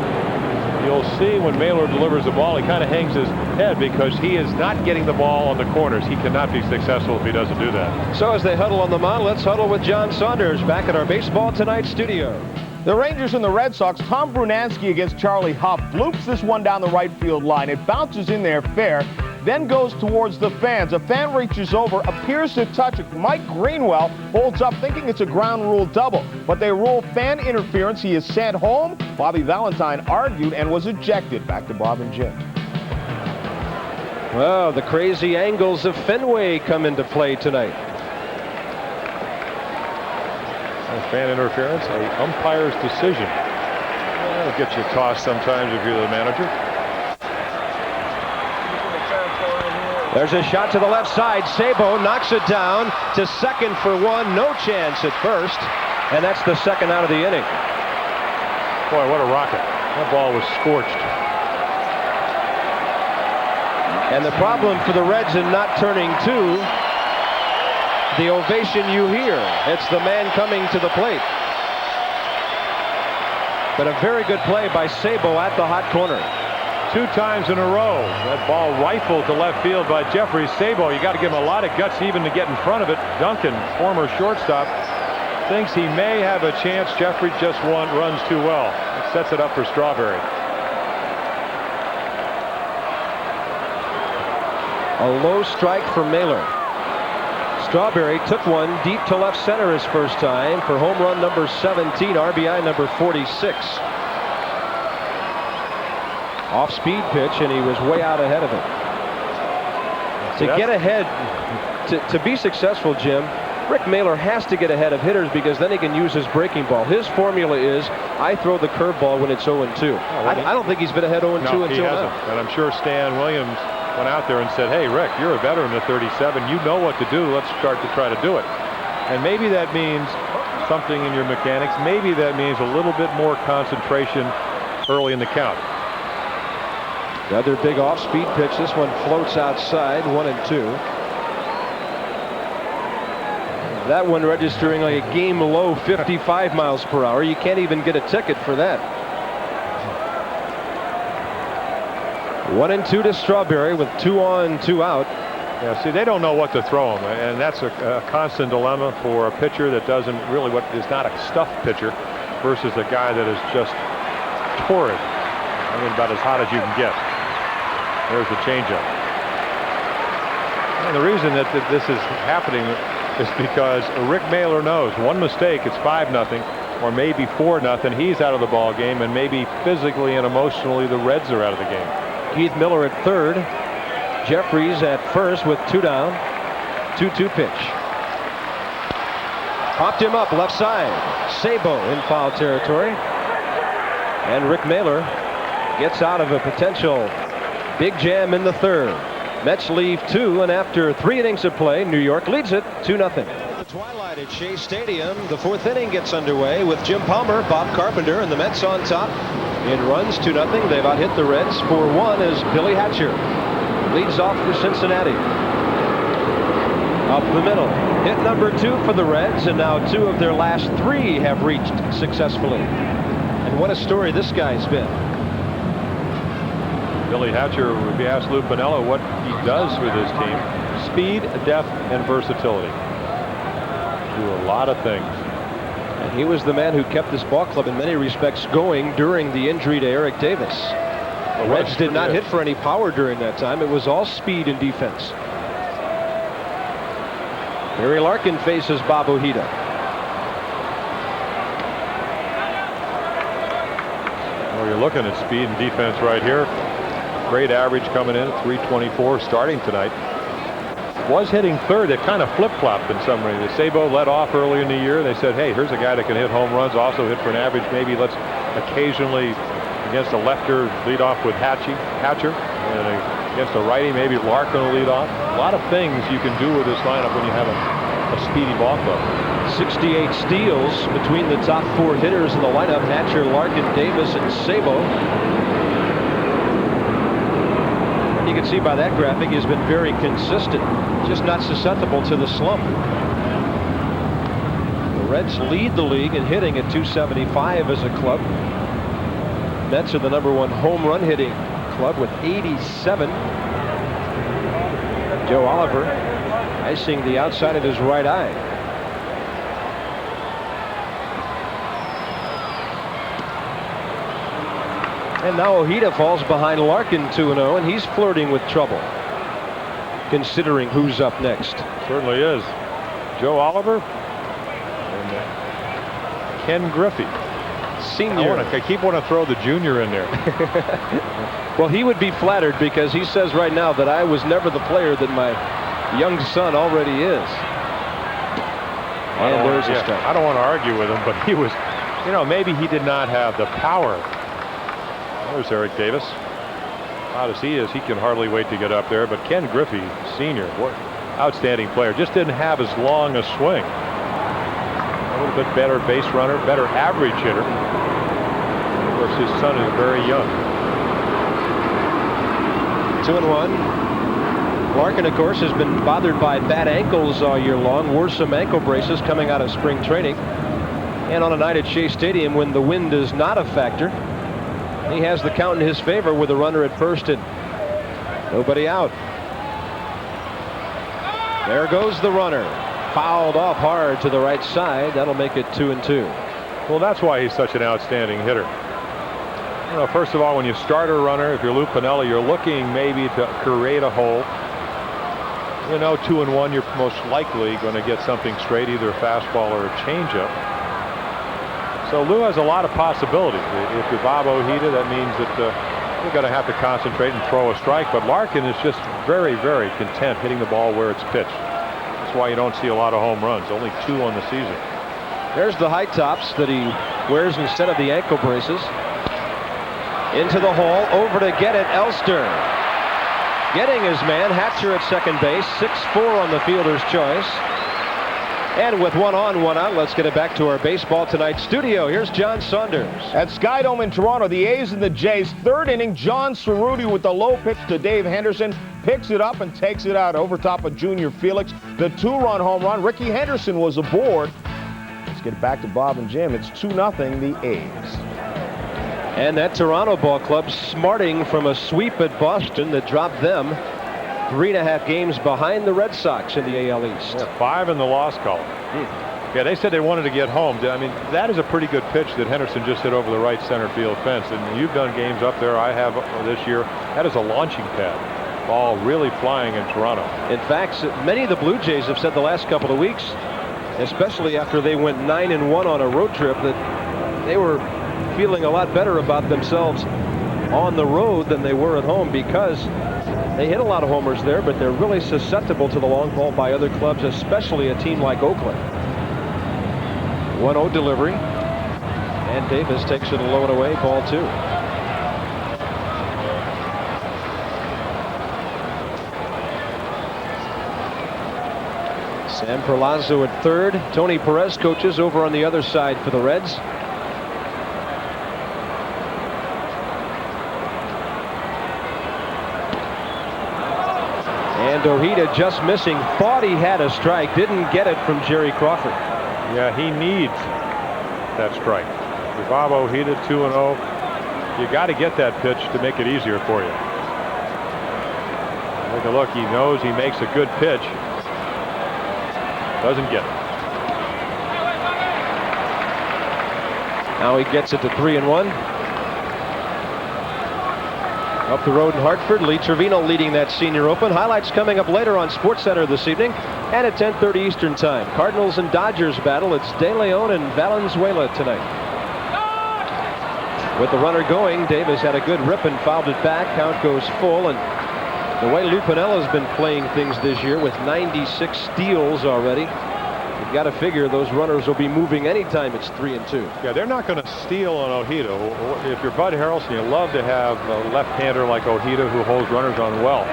You'll see when Mahler delivers the ball, he kind of hangs his head because he is not getting the ball on the corners. He cannot be successful if he doesn't do that. So as they huddle on the mound, let's huddle with John Saunders back at our Baseball Tonight studio. The Rangers and the Red Sox, Tom Brunansky against Charlie Huff, bloops this one down the right field line. It bounces in there fair, then goes towards the fans. A fan reaches over, appears to touch it. Mike Greenwell holds up thinking it's a ground rule double, but they rule fan interference. He is sent home. Bobby Valentine argued and was ejected. Back to Bob and Jim. Well, the crazy angles of Fenway come into play tonight. Fan interference, a umpire's decision. That'll get you tossed sometimes if you're the manager. There's a shot to the left side. Sabo knocks it down to second for one. No chance at first. And that's the second out of the inning. Boy, what a rocket. That ball was scorched. And the problem for the Reds in not turning two, the ovation you hear. It's the man coming to the plate. But a very good play by Sabo at the hot corner. 2 times in a row. That ball rifled to left field by Jeffrey Sabo. You got to give him a lot of guts even to get in front of it. Duncan, former shortstop, thinks he may have a chance. Jeffrey just runs too well. It sets it up for Strawberry. A low strike for Mahler. Strawberry took one deep to left center his first time for home run number 17, RBI number 46. Off-speed pitch, and he was way out ahead of it. To get ahead, to be successful, Jim, Rick Mahler has to get ahead of hitters because then he can use his breaking ball. His formula is, I throw the curveball when it's 0-2. I don't think he's been ahead 0-2 until now. And I'm sure Stan Williams went out there and said, hey, Rick, you're a veteran of 37. You know what to do. Let's start to try to do it. And maybe that means something in your mechanics. Maybe that means a little bit more concentration early in the count. Another big off-speed pitch. This one floats outside, 1-2. That one registering like a game low 55 miles per hour. You can't even get a ticket for that. 1-2 to Strawberry with 2 on, 2 out. Yeah, see, they don't know what to throw him, and that's a constant dilemma for a pitcher that doesn't really, what is not a stuffed pitcher versus a guy that is just torrid. I mean, about as hot as you can get. There's the changeup. And the reason that this is happening is because Rick Mahler knows one mistake, it's 5-0, or maybe 4-0. He's out of the ball game, and maybe physically and emotionally the Reds are out of the game. Keith Miller at third. Jeffries at first with 2 down. 2-2 pitch. Popped him up left side. Sabo in foul territory. And Rick Mahler gets out of a potential big jam in the third. Mets leave 2, and after 3 innings of play, New York leads it 2-0. The twilight at Shea Stadium. The 4th inning gets underway with Jim Palmer, Bob Carpenter, and the Mets on top. In runs 2-0. They've out-hit the Reds 4-1 as Billy Hatcher leads off for Cincinnati. Up the middle. Hit number 2 for the Reds, and now 2 of their last 3 have reached successfully. And what a story this guy's been. Billy Hatcher, if you ask Lou Piniella what he does with his team, speed, depth, and versatility. Do a lot of things. And he was the man who kept this ball club in many respects going during the injury to Eric Davis. The Reds did not hit for any power during that time. It was all speed and defense. Barry Larkin faces Bob Ojeda. Well, you're looking at speed and defense right here. Great average coming in at 324 starting tonight. Was hitting third. It kind of flip-flopped in some way. Sabo led off early in the year. They said, hey, here's a guy that can hit home runs, also hit for an average. Maybe let's occasionally, against a lefter, lead off with Hatcher. And against a righty, maybe Larkin will lead off. A lot of things you can do with this lineup when you have a speedy ball club. 68 steals between the top 4 hitters in the lineup. Hatcher, Larkin, Davis, and Sabo. You can see by that graphic he's been very consistent, just not susceptible to the slump. Reds lead the league in hitting at .275 as a club. Mets are the #1 home run hitting club with 87. Joe Oliver icing the outside of his right eye. And now Ojeda falls behind Larkin 2-0, and he's flirting with trouble, considering who's up next. Certainly is. Joe Oliver and Ken Griffey. Senior. I keep wanting to throw the junior in there. Well, he would be flattered because he says right now that I was never the player that my young son already is. And there's a strike. I don't want to argue with him, but he was, maybe he did not have the power. There's Eric Davis. Out as he is, he can hardly wait to get up there. But Ken Griffey, senior, what outstanding player, just didn't have as long a swing. A little bit better base runner, better average hitter. Of course, his son is very young. 2-1. Larkin, of course, has been bothered by bad ankles all year long. Wore some ankle braces coming out of spring training. And on a night at Shea Stadium when the wind is not a factor, he has the count in his favor with a runner at first and nobody out. There goes the runner. Fouled off hard to the right side. That'll make it 2-2. Well, that's why he's such an outstanding hitter. First of all, when you start a runner, if you're Lou Piniella, you're looking maybe to create a hole. 2-1, you're most likely going to get something straight, either a fastball or a changeup. So Lou has a lot of possibilities. If you're Bob Ojeda, that means that you're going to have to concentrate and throw a strike. But Larkin is just very, very content hitting the ball where it's pitched. That's why you don't see a lot of home runs. Only 2 on the season. There's the high tops that he wears instead of the ankle braces. Into the hole, over to get it, Elster. Getting his man, Hatcher at second base, 6-4 on the fielder's choice. And with 1 on, 1 out, let's get it back to our Baseball Tonight studio. Here's John Saunders. At Skydome in Toronto, the A's and the Jays, 3rd inning, John Cerruti with the low pitch to Dave Henderson, picks it up and takes it out over top of Junior Felix. The 2-run home run, Ricky Henderson was aboard. Let's get it back to Bob and Jim. It's 2-0, the A's. And that Toronto ball club smarting from a sweep at Boston that dropped them 3.5 games behind the Red Sox in the AL East. Yeah, 5 in the loss column. Yeah, they said they wanted to get home. I mean, that is a pretty good pitch that Henderson just hit over the right center field fence. And you've done games up there. I have this year. That is a launching pad. Ball really flying in Toronto. In fact, many of the Blue Jays have said the last couple of weeks, especially after they went 9-1 on a road trip, that they were feeling a lot better about themselves on the road than they were at home because they hit a lot of homers there, but they're really susceptible to the long ball by other clubs, especially a team like Oakland. 1-0 delivery, and Davis takes it low and away, ball 2. Sam Perlazzo at third. Tony Perez coaches over on the other side for the Reds. And Ojeda just missing. Thought he had a strike. Didn't get it from Jerry Crawford. Yeah, he needs that strike. With Bob Ojeda 2-0, you got to get that pitch to make it easier for you. Take a look. He knows he makes a good pitch. Doesn't get it. Now he gets it to 3-1. Up the road in Hartford, Lee Trevino leading that Senior Open. Highlights coming up later on SportsCenter this evening and at 10:30 Eastern Time. Cardinals and Dodgers battle. It's De Leon and Valenzuela tonight. With the runner going, Davis had a good rip and fouled it back. Count goes full, and the way Lou Piniella has been playing things this year with 96 steals already, you've got to figure those runners will be moving anytime it's 3-2. Yeah, they're not going to steal on Ojeda. If you're Bud Harrelson, you love to have a left-hander like Ojeda who holds runners on well.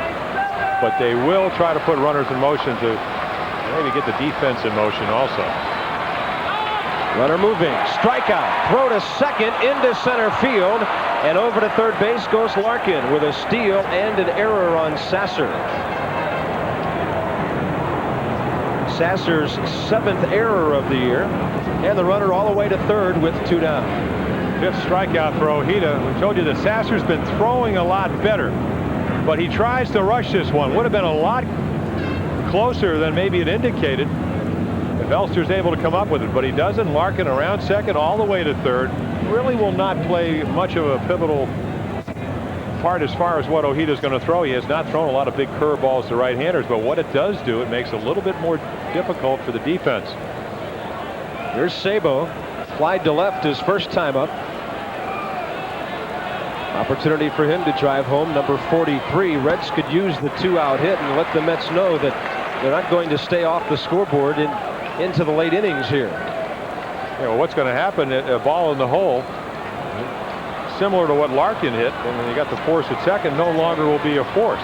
But they will try to put runners in motion to maybe get the defense in motion also. Runner moving, strikeout, throw to second, into center field, and over to third base goes Larkin with a steal and an error on Sasser. Sasser's 7th error of the year, and the runner all the way to third with 2 down. 5th strikeout for Ojeda. We told you that Sasser's been throwing a lot better, but he tries to rush this one. Would have been a lot closer than maybe it indicated if Elster's able to come up with it, but he doesn't. Larkin around second all the way to third. Really will not play much of a pivotal part as far as what Ojeda's going to throw. He has not thrown a lot of big curveballs to right-handers, but what it does do, it makes it a little bit more difficult for the defense. Here's Sabo, flied to left his first time up. Opportunity for him to drive home number 43. Reds could use the 2-out hit and let the Mets know that they're not going to stay off the scoreboard into the late innings here. Yeah, well, what's going to happen? A ball in the hole, similar to what Larkin hit, and then you got the force at second, no longer will be a force.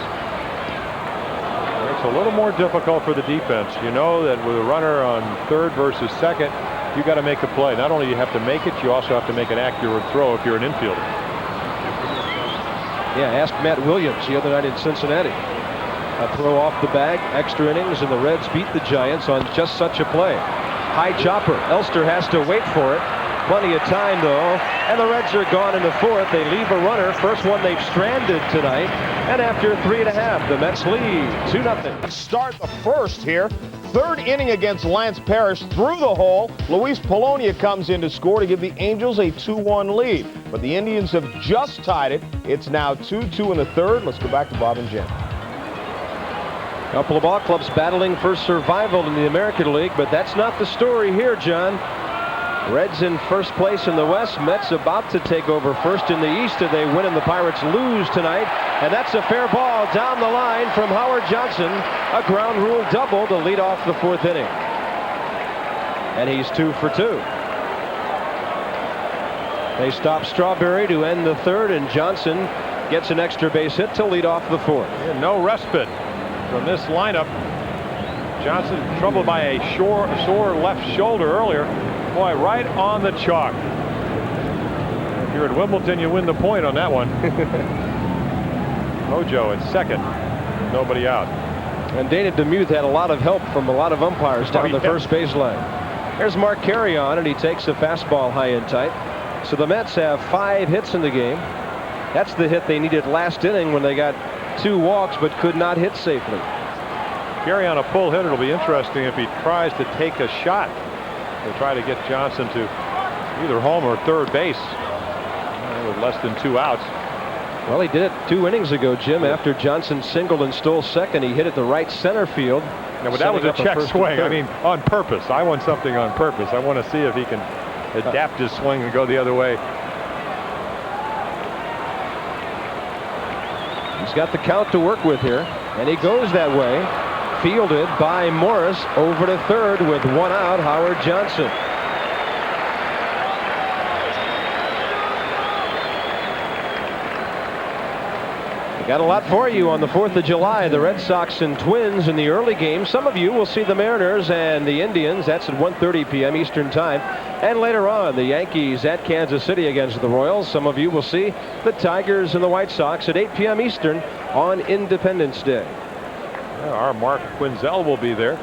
It's a little more difficult for the defense. You know that with a runner on third versus second, you got to make a play. Not only do you have to make it, you also have to make an accurate throw if you're an infielder. Yeah, ask Matt Williams the other night in Cincinnati. A throw off the bag, extra innings, and the Reds beat the Giants on just such a play. High chopper. Elster has to wait for it. Plenty of time, though, and the Reds are gone in the 4th. They leave a runner. First one they've stranded tonight, and after 3.5, the Mets lead 2-0. Start the 1st here. 3rd inning against Lance Parrish through the hole. Luis Polonia comes in to score to give the Angels a 2-1 lead. But the Indians have just tied it. It's now 2-2 in the 3rd. Let's go back to Bob and Jim. Couple of ball clubs battling for survival in the American League, but that's not the story here, John. Reds in first place in the West. Mets about to take over first in the East, and they win and the Pirates lose tonight. And that's a fair ball down the line from Howard Johnson. A ground rule double to lead off the 4th inning. And he's 2 for 2. They stop Strawberry to end the 3rd, and Johnson gets an extra base hit to lead off the 4th. Yeah, no respite from this lineup. Johnson troubled by a sore left shoulder earlier. Boy, right on the chalk. If you're at Wimbledon, you win the point on that one. Hojo at second. Nobody out. And Dana DeMuth had a lot of help from a lot of umpires down the first baseline. Here's Mark Carrion, and he takes a fastball high and tight. So the Mets have 5 hits in the game. That's the hit they needed last inning when they got 2 walks but could not hit safely. Carrion, a pull hitter. It'll be interesting if he tries to take a shot to try to get Johnson to either home or third base with less than 2 outs. Well, he did it 2 innings ago, Jim. After Johnson singled and stole second, he hit it the right center field. Yeah, but that was a check swing. I mean, on purpose. I want something on purpose. I want to see if he can adapt his swing and go the other way. He's got the count to work with here, and he goes that way. Fielded by Morris over to third with 1 out. Howard Johnson. We got a lot for you on the 4th of July. The Red Sox and Twins in the early game. Some of you will see the Mariners and the Indians. That's at 1:30 p.m. Eastern Time. And later on, the Yankees at Kansas City against the Royals. Some of you will see the Tigers and the White Sox at 8 p.m. Eastern on Independence Day. Our Mark Quinzel will be there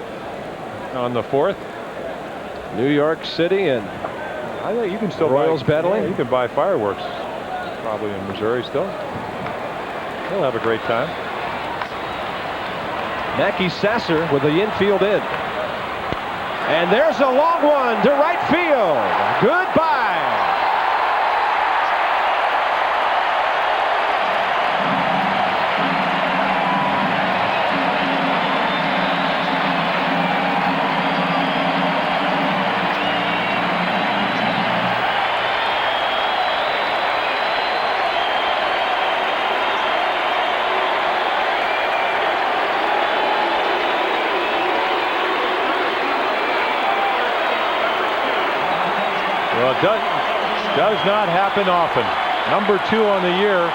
on the 4th. New York City and I think you can still Royals battling. Yeah, you can buy fireworks probably in Missouri still. He'll have a great time. Mackey Sasser with the infield in. And there's a long one to right field. Goodbye. Well, it does not happen often. Number 2 on the year.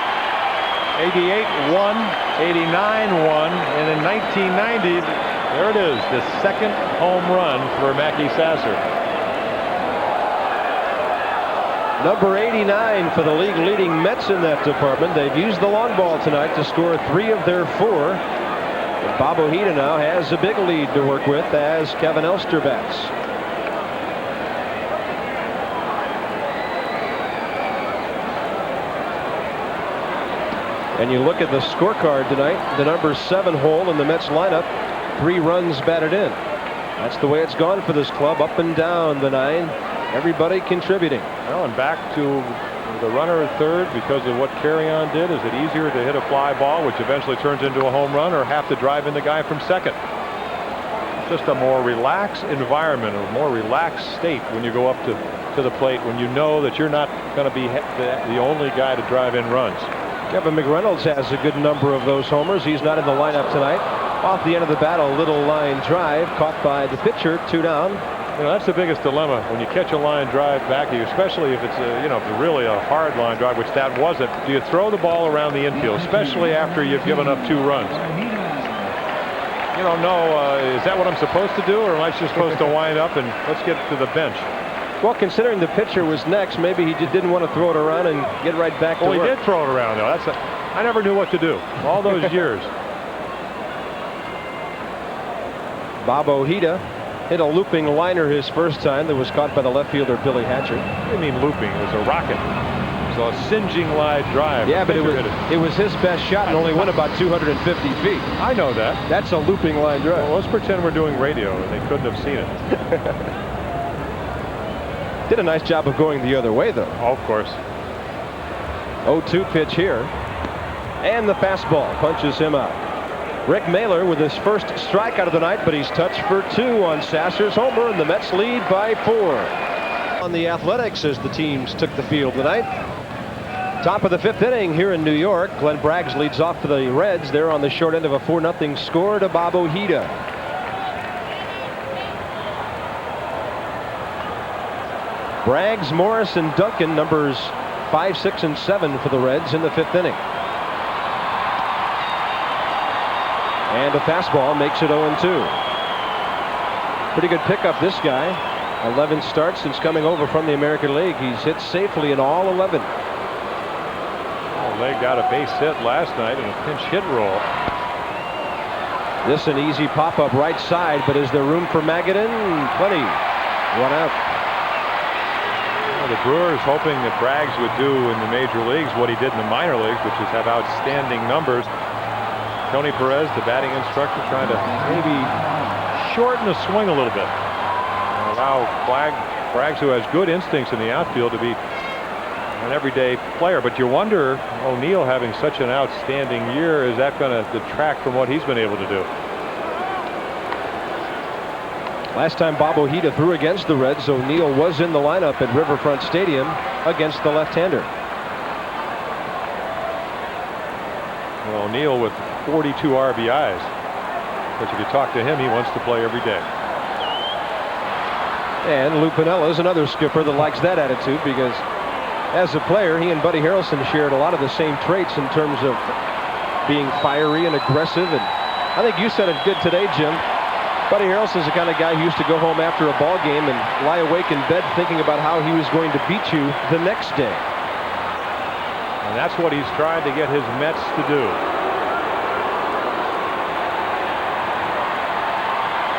88-1, 89-1, and in 1990, there it is, the 2nd home run for Mackey Sasser. Number 89 for the league-leading Mets in that department. They've used the long ball tonight to score 3 of their 4. Bob Ojeda now has a big lead to work with as Kevin Elster bats. And you look at the scorecard tonight, the number 7 hole in the Mets lineup, 3 runs batted in. That's the way it's gone for this club, up and down the 9. Everybody contributing. Well, and back to the runner at third because of what Carrion did. Is it easier to hit a fly ball, which eventually turns into a home run, or have to drive in the guy from second? Just a more relaxed environment, a more relaxed state when you go up to the plate, when you know that you're not going to be the only guy to drive in runs. Kevin McReynolds has a good number of those homers. He's not in the lineup tonight. Off the end of the bat, a little line drive caught by the pitcher, 2 down. You know, that's the biggest dilemma when you catch a line drive back to you, especially if it's really a hard line drive, which that wasn't. Do you throw the ball around the infield, especially after you've given up 2 runs? You don't know, is that what I'm supposed to do, or am I just supposed to wind up and let's get to the bench? Well, considering the pitcher was next, maybe he just didn't want to throw it around and get right back to work. Well, he did throw it around, though. I never knew what to do all those years. Bob Ojeda hit a looping liner his first time that was caught by the left fielder Billy Hatcher. What do you mean looping? It was a rocket. It was a singeing line drive. Yeah, but it was his best shot and only went about 250 feet. I know that. That's a looping line drive. Well, let's pretend we're doing radio and they couldn't have seen it. Did a nice job of going the other way, though. Oh, of course. 0-2 pitch here. And the fastball punches him out. Rick Mahler with his first strikeout of the night, but he's touched for 2 on Sasser's homer, and the Mets lead by 4. On the Athletics as the teams took the field tonight. Top of the 5th inning here in New York. Glenn Braggs leads off for the Reds. They're on the short end of a 4-0 score to Bob Ojeda. Braggs, Morris, and Duncan, numbers 5, 6, and 7 for the Reds in the 5th inning. And a fastball makes it 0-2. Pretty good pickup, this guy. 11 starts since coming over from the American League. He's hit safely in all 11. Leg got a base hit last night in a pinch hit roll. This an easy pop-up right side, but is there room for Magadan? Plenty. 1 out. The Brewers hoping that Braggs would do in the major leagues what he did in the minor leagues, which is have outstanding numbers. Tony Perez, the batting instructor, trying to maybe shorten the swing a little bit. And allow Braggs, who has good instincts in the outfield, to be an everyday player. But you wonder, O'Neill having such an outstanding year, is that going to detract from what he's been able to do? Last time Bob Ojeda threw against the Reds, O'Neill was in the lineup at Riverfront Stadium against the left-hander. Well, O'Neill with 42 RBIs. But if you talk to him, he wants to play every day. And Lou Piniella is another skipper that likes that attitude, because as a player, he and Buddy Harrelson shared a lot of the same traits in terms of being fiery and aggressive. And I think you said it good today, Jim. Buddy Harrelson's the kind of guy who used to go home after a ball game and lie awake in bed thinking about how he was going to beat you the next day. And that's what he's trying to get his Mets to do.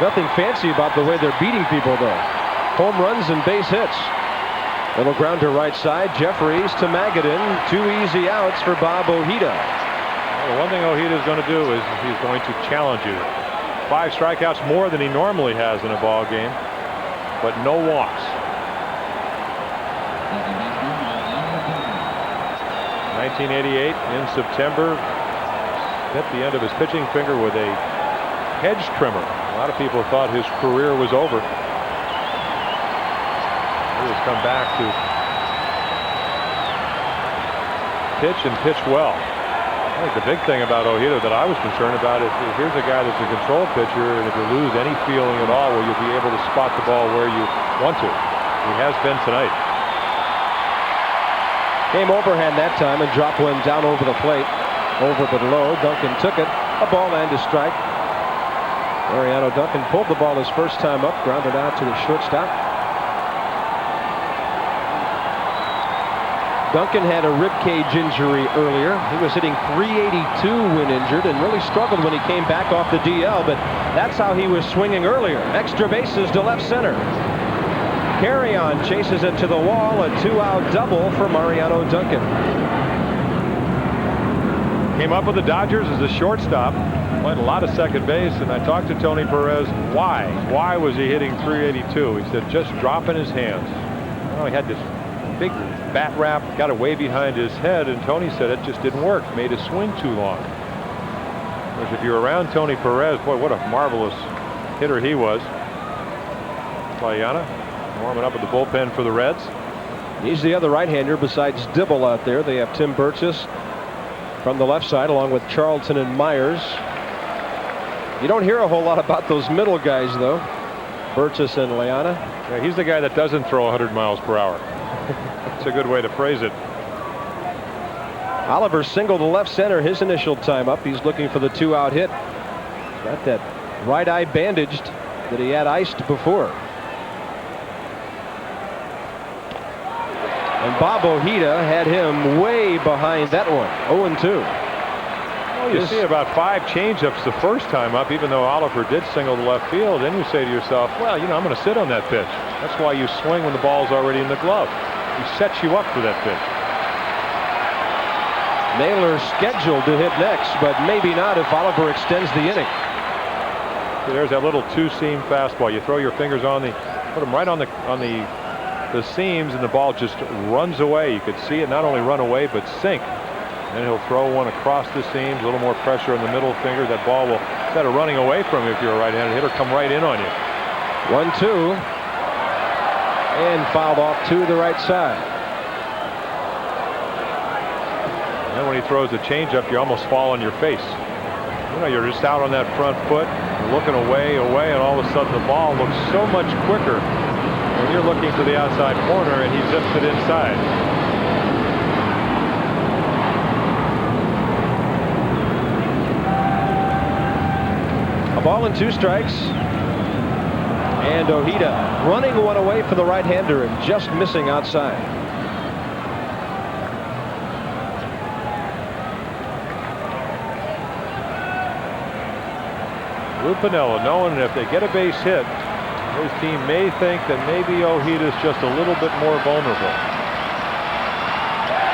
Nothing fancy about the way they're beating people, though. Home runs and base hits. Little ground to right side. Jeffries to Magadan. 2 easy outs for Bob Ojeda. Well, the one thing Ojeda's going to do is he's going to challenge you. 5 strikeouts more than he normally has in a ball game, but no walks. 1988 in September, hit the end of his pitching finger with a hedge trimmer. A lot of people thought his career was over. He has come back to pitch and pitch well. I think the big thing about Ojeda that I was concerned about is here's a guy that's a control pitcher, and if you lose any feeling at all, will you be able to spot the ball where you want to? He has been tonight. Came overhand that time and dropped one down over the plate. Over but low. Duncan took it. A ball and a strike. Mariano Duncan pulled the ball his first time up, grounded out to the shortstop. Duncan had a rib cage injury earlier. He was hitting .382 when injured and really struggled when he came back off the DL, but that's how he was swinging earlier. Extra bases to left center. Carry-on chases it to the wall. A 2-out double for Mariano Duncan. Came up with the Dodgers as a shortstop. Played a lot of second base, and I talked to Tony Perez. Why was he hitting .382? He said just dropping his hands. Well, he had this big bat wrap, got it way behind his head, and Tony said it just didn't work. Made his swing too long. Because if you're around Tony Perez, boy, what a marvelous hitter he was. Playana warming up at the bullpen for the Reds. He's the other right-hander besides Dibble out there. They have Tim Burgess from the left side along with Charlton and Myers. You don't hear a whole lot about those middle guys, though. Burgess and Leana. Yeah, he's the guy that doesn't throw 100 miles per hour. That's a good way to phrase it. Oliver singled to left center his initial time up. He's looking for the 2-out hit. Got that right eye bandaged that he had iced before. And Bob Ojeda had him way behind that one. 0-2. Well, you see about 5 changeups the first time up, even though Oliver did single to left field. Then you say to yourself, well, you know, I'm going to sit on that pitch. That's why you swing when the ball's already in the glove. He sets you up for that pitch. Mahler scheduled to hit next, but maybe not if Oliver extends the inning. See, there's that little 2-seam fastball. You throw your fingers on put them right on the seams, and the ball just runs away. You could see it not only run away but sink. And he'll throw one across the seams, a little more pressure on the middle finger. That ball will, instead of running away from you if you're a right-handed hitter, come right in on you. 1-2. And fouled off to the right side. And then when he throws the changeup, you almost fall on your face. You know, you're just out on that front foot, looking away, and all of a sudden the ball looks so much quicker when you're looking to the outside corner and he zips it inside. A ball and 2 strikes. And Ojeda running one away for the right-hander and just missing outside. Lou Piniella, knowing if they get a base hit, his team may think that maybe Ojeda's just a little bit more vulnerable.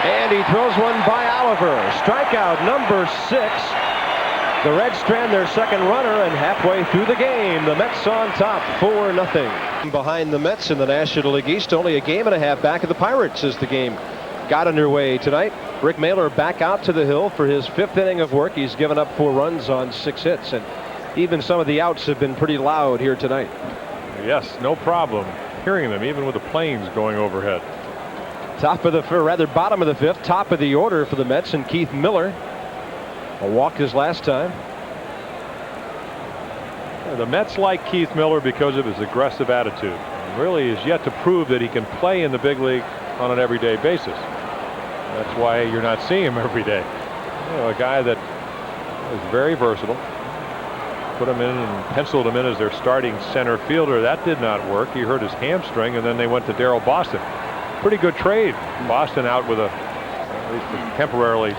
And he throws one by Oliver. Strikeout number 6. The Reds strand their second runner, and halfway through the game, the Mets on top 4-0. Behind the Mets in the National League East, only a game and a half back of the Pirates as the game got underway tonight. Rick Mahler back out to the hill for his 5th inning of work. He's given up 4 runs on 6 hits, and even some of the outs have been pretty loud here tonight. Yes, no problem hearing them, even with the planes going overhead. Bottom of the 5th, top of the order for the Mets, and Keith Miller. A walk his last time. The Mets like Keith Miller because of his aggressive attitude. He really is yet to prove that he can play in the big league on an everyday basis. That's why you're not seeing him every day. You know, a guy that is very versatile. Put him in and penciled him in as their starting center fielder. That did not work. He hurt his hamstring, and then they went to Darryl Boston. Pretty good trade. Boston out with at least temporarily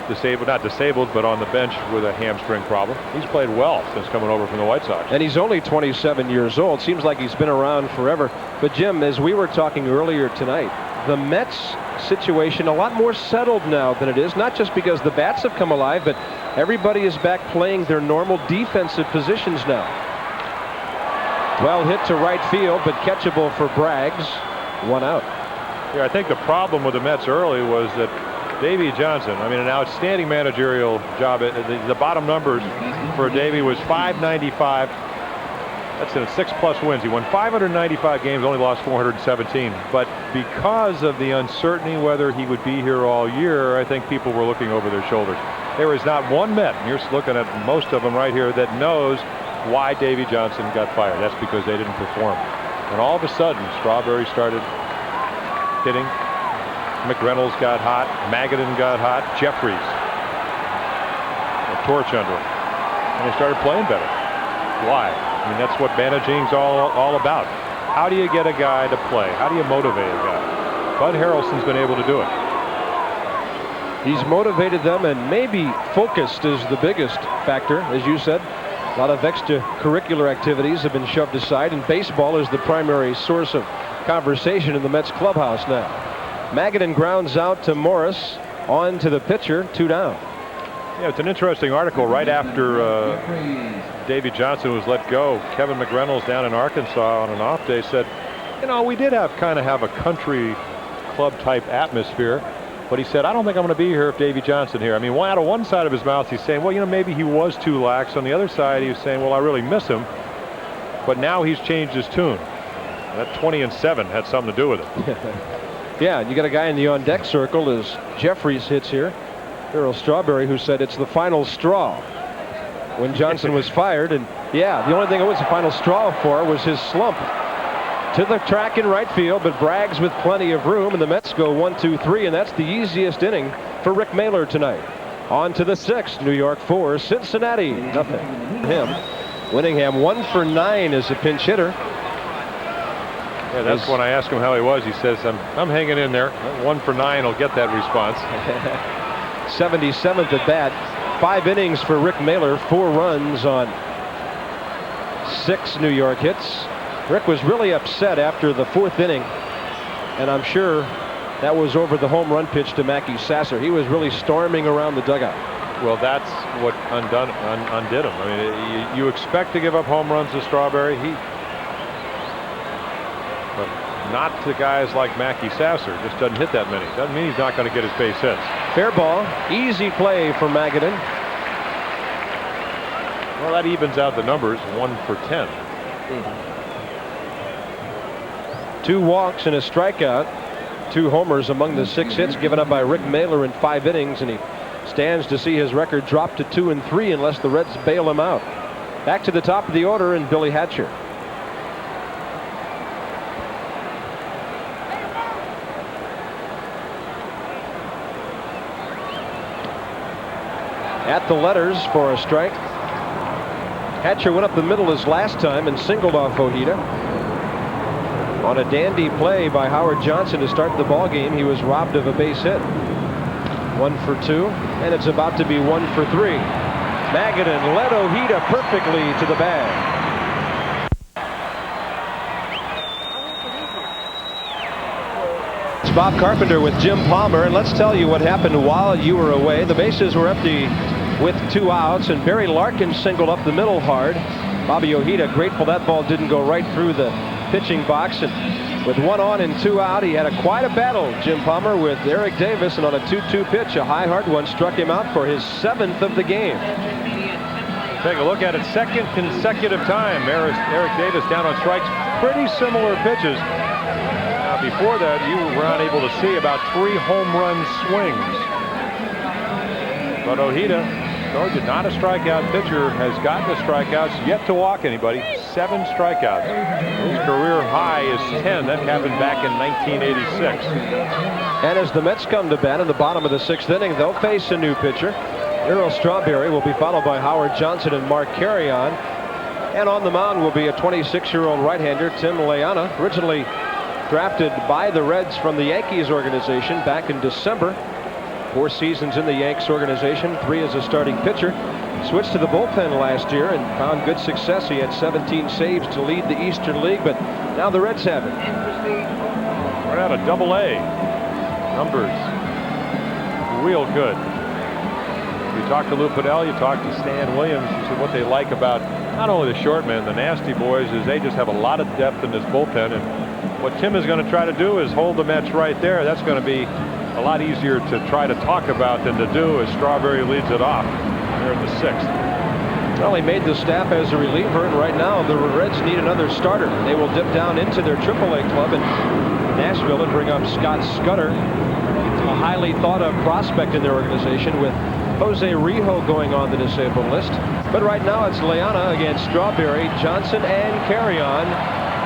disabled, not disabled, but on the bench with a hamstring problem. He's played well since coming over from the White Sox. And he's only 27 years old. Seems like he's been around forever. But Jim, as we were talking earlier tonight, the Mets situation a lot more settled now than it is, not just because the bats have come alive, but everybody is back playing their normal defensive positions now. Well hit to right field, but catchable for Braggs. 1 out. Yeah, I think the problem with the Mets early was that Davey Johnson, I mean, an outstanding managerial job. The bottom numbers for Davey was .595. That's in 6+ wins. He won 595 games, only lost 417. But because of the uncertainty whether he would be here all year, I think people were looking over their shoulders. There is not one Met, and you're looking at most of them right here, that knows why Davey Johnson got fired. That's because they didn't perform. And all of a sudden, Strawberry started hitting. McReynolds got hot. Magadan got hot. Jeffries, a torch under him. And they started playing better. Why? I mean, that's what managing's all about. How do you get a guy to play? How do you motivate a guy? Bud Harrelson's been able to do it. He's motivated them, and maybe focused is the biggest factor, as you said. A lot of extracurricular activities have been shoved aside, and baseball is the primary source of conversation in the Mets clubhouse now. Magadan grounds out to Morris. On to the pitcher, 2 down. Yeah, it's an interesting article right after Davey Johnson was let go. Kevin McReynolds down in Arkansas on an off day said, you know, we did kind of have a country club type atmosphere. But he said, I don't think I'm going to be here if Davey Johnson here. I mean, out of one side of his mouth, he's saying, well, you know, maybe he was too lax. On the other side, he's saying, well, I really miss him. But now he's changed his tune. That 20-7 had something to do with it. Yeah, you got a guy in the on-deck circle as Jeffries hits here. Darryl Strawberry, who said it's the final straw when Johnson was fired. And yeah, the only thing it was the final straw for was his slump. To the track in right field, but Bragg's with plenty of room, and the Mets go 1-2-3, and that's the easiest inning for Rick Mahler tonight. On to the 6th, New York 4, Cincinnati nothing. Him, Winningham 1 for 9 as a pinch hitter. Yeah, that's when I asked him how he was. He says, I'm hanging in there. 1 for 9 will get that response. 77th at bat. 5 innings for Rick Mahler, 4 runs on 6 New York hits. Rick was really upset after the 4th inning, and I'm sure that was over the home run pitch to Mackey Sasser. He was really storming around the dugout. Well, that's what undid him. I mean, you expect to give up home runs to Strawberry. But not to guys like Mackey Sasser. Just doesn't hit that many. Doesn't mean he's not going to get his base hits. Fair ball. Easy play for Magadan. Well, that evens out the numbers. 1 for 10. 2 walks and a strikeout. 2 homers among the 6 hits given up by Rick Mahler in 5 innings, and he stands to see his record drop to 2-3 unless the Reds bail him out. Back to the top of the order, and Billy Hatcher. At the letters for a strike. Hatcher went up the middle his last time and singled off Ojeda. On a dandy play by Howard Johnson to start the ball game, he was robbed of a base hit. 1 for 2, and it's about to be 1 for 3. Magadan led Ojeda perfectly to the bag. It's Bob Carpenter with Jim Palmer, and let's tell you what happened while you were away. The bases were empty with 2 outs, and Barry Larkin singled up the middle hard. Bobby Ojeda grateful that ball didn't go right through the pitching box, and with 1 on and 2 out, he had quite a battle, Jim Palmer, with Eric Davis, and on a 2-2 pitch, a high hard one struck him out for his 7th of the game. Take a look at it. 2nd consecutive time. Eric Davis down on strikes. Pretty similar pitches. Now, before that, you were unable to see about 3 home run swings. But Ojeda, though not a strikeout pitcher, has gotten the strikeouts, yet to walk anybody. 7 strikeouts. His career high is 10. That happened back in 1986. And as the Mets come to bat in the bottom of the 6th inning, they'll face a new pitcher. Darryl Strawberry will be followed by Howard Johnson and Mark Carrion. And on the mound will be a 26-year-old right-hander, Tim Leana, originally drafted by the Reds from the Yankees organization back in December. 4 seasons in the Yanks organization, 3 as a starting pitcher. Switched to the bullpen last year and found good success. He had 17 saves to lead the Eastern League, but now the Reds have it. Right out of Double-A. Numbers real good. You talk to Lou Pidell, you talk to Stan Williams, you see what they like about not only the short men, the nasty boys, is they just have a lot of depth in this bullpen. And what Tim is going to try to do is hold the Mets right there. That's going to be a lot easier to try to talk about than to do as Strawberry leads it off there in the 6th. Well, he made the staff as a reliever, and right now the Reds need another starter. They will dip down into their AAA club in Nashville and bring up Scott Scudder, a highly thought-of prospect in their organization, with Jose Rijo going on the disabled list. But right now it's Leana against Strawberry, Johnson, and Carrion.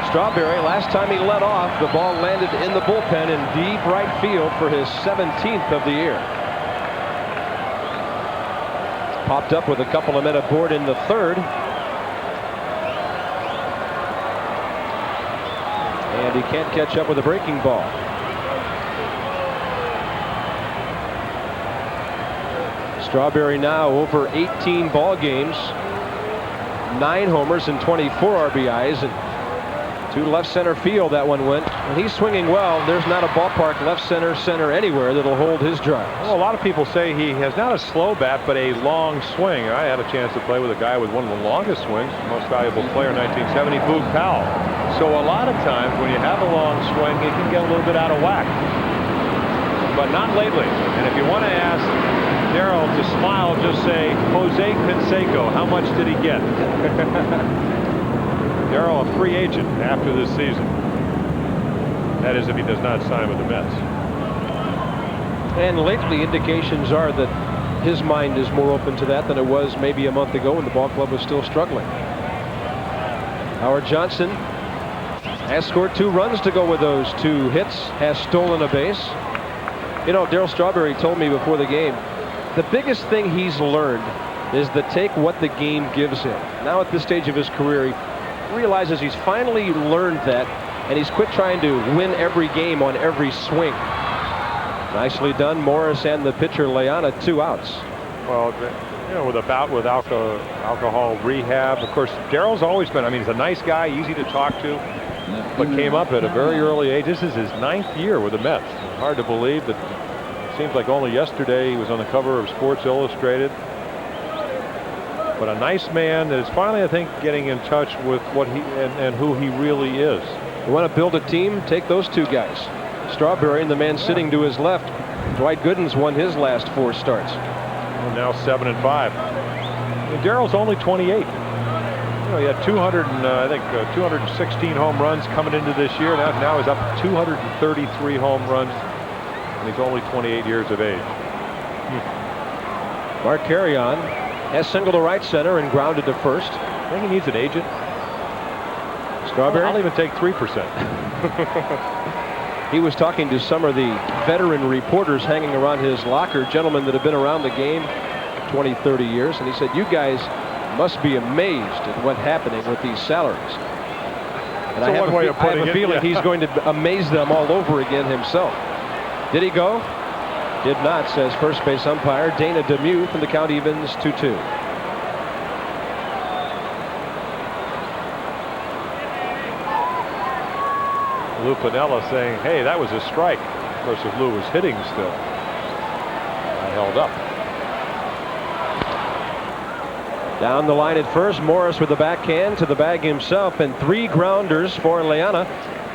Strawberry, last time he led off, the ball landed in the bullpen in deep right field for his 17th of the year. Popped up with a couple of men aboard in the 3rd. And he can't catch up with a breaking ball. Strawberry now over 18 ball games, 9 homers and 24 RBIs, and to left center field that one went. And he's swinging well. There's not a ballpark left center anywhere that'll hold his drive. Well, a lot of people say he has not a slow bat but a long swing. I had a chance to play with a guy with one of the longest swings, most valuable player in 1970, Boog Powell. So a lot of times when you have a long swing, it can get a little bit out of whack. But not lately. And if you want to ask Darryl to smile, just say Jose Canseco, how much did he get? Darryl, a free agent after this season. That is if he does not sign with the Mets. And lately indications are that his mind is more open to that than it was maybe a month ago when the ball club was still struggling. Howard Johnson has scored 2 runs to go with those 2 hits, has stolen a base. You know, Darryl Strawberry told me before the game, the biggest thing he's learned is to take what the game gives him. Now at this stage of his career, he realizes he's finally learned that, and he's quit trying to win every game on every swing. Nicely done. Morris and the pitcher Leana, 2 outs. Well, you know, with a bout with alcohol rehab, of course, Darryl's always been, I mean, he's a nice guy, easy to talk to, but came up at a very early age. This is his 9th year with the Mets. Hard to believe that it seems like only yesterday he was on the cover of Sports Illustrated. But a nice man that is finally, I think, getting in touch with what he and who he really is. You want to build a team? Take those 2 guys. Strawberry and the man sitting to his left. Dwight Gooden's won his last 4 starts. And now 7 and 5. And Darryl's only 28. You know, he had 216 home runs coming into this year. Now he's up to 233 home runs, and he's only 28 years of age. Mark Carrion has singled to right center and grounded to first. I think he needs an agent. Strawberry? I'll even take 3%. He was talking to some of the veteran reporters hanging around his locker, gentlemen that have been around the game 20, 30 years, and he said, you guys must be amazed at what's happening with these salaries. And I have a feeling he's going to amaze them all over again himself. Did he go? Did not, says first base umpire Dana Demuth, and the count evens 2-2. Lou Piniella saying, hey, that was a strike. Of course, if Lou was hitting still, I held up. Down the line at first, Morris with the backhand to the bag himself, and 3 grounders for Leana.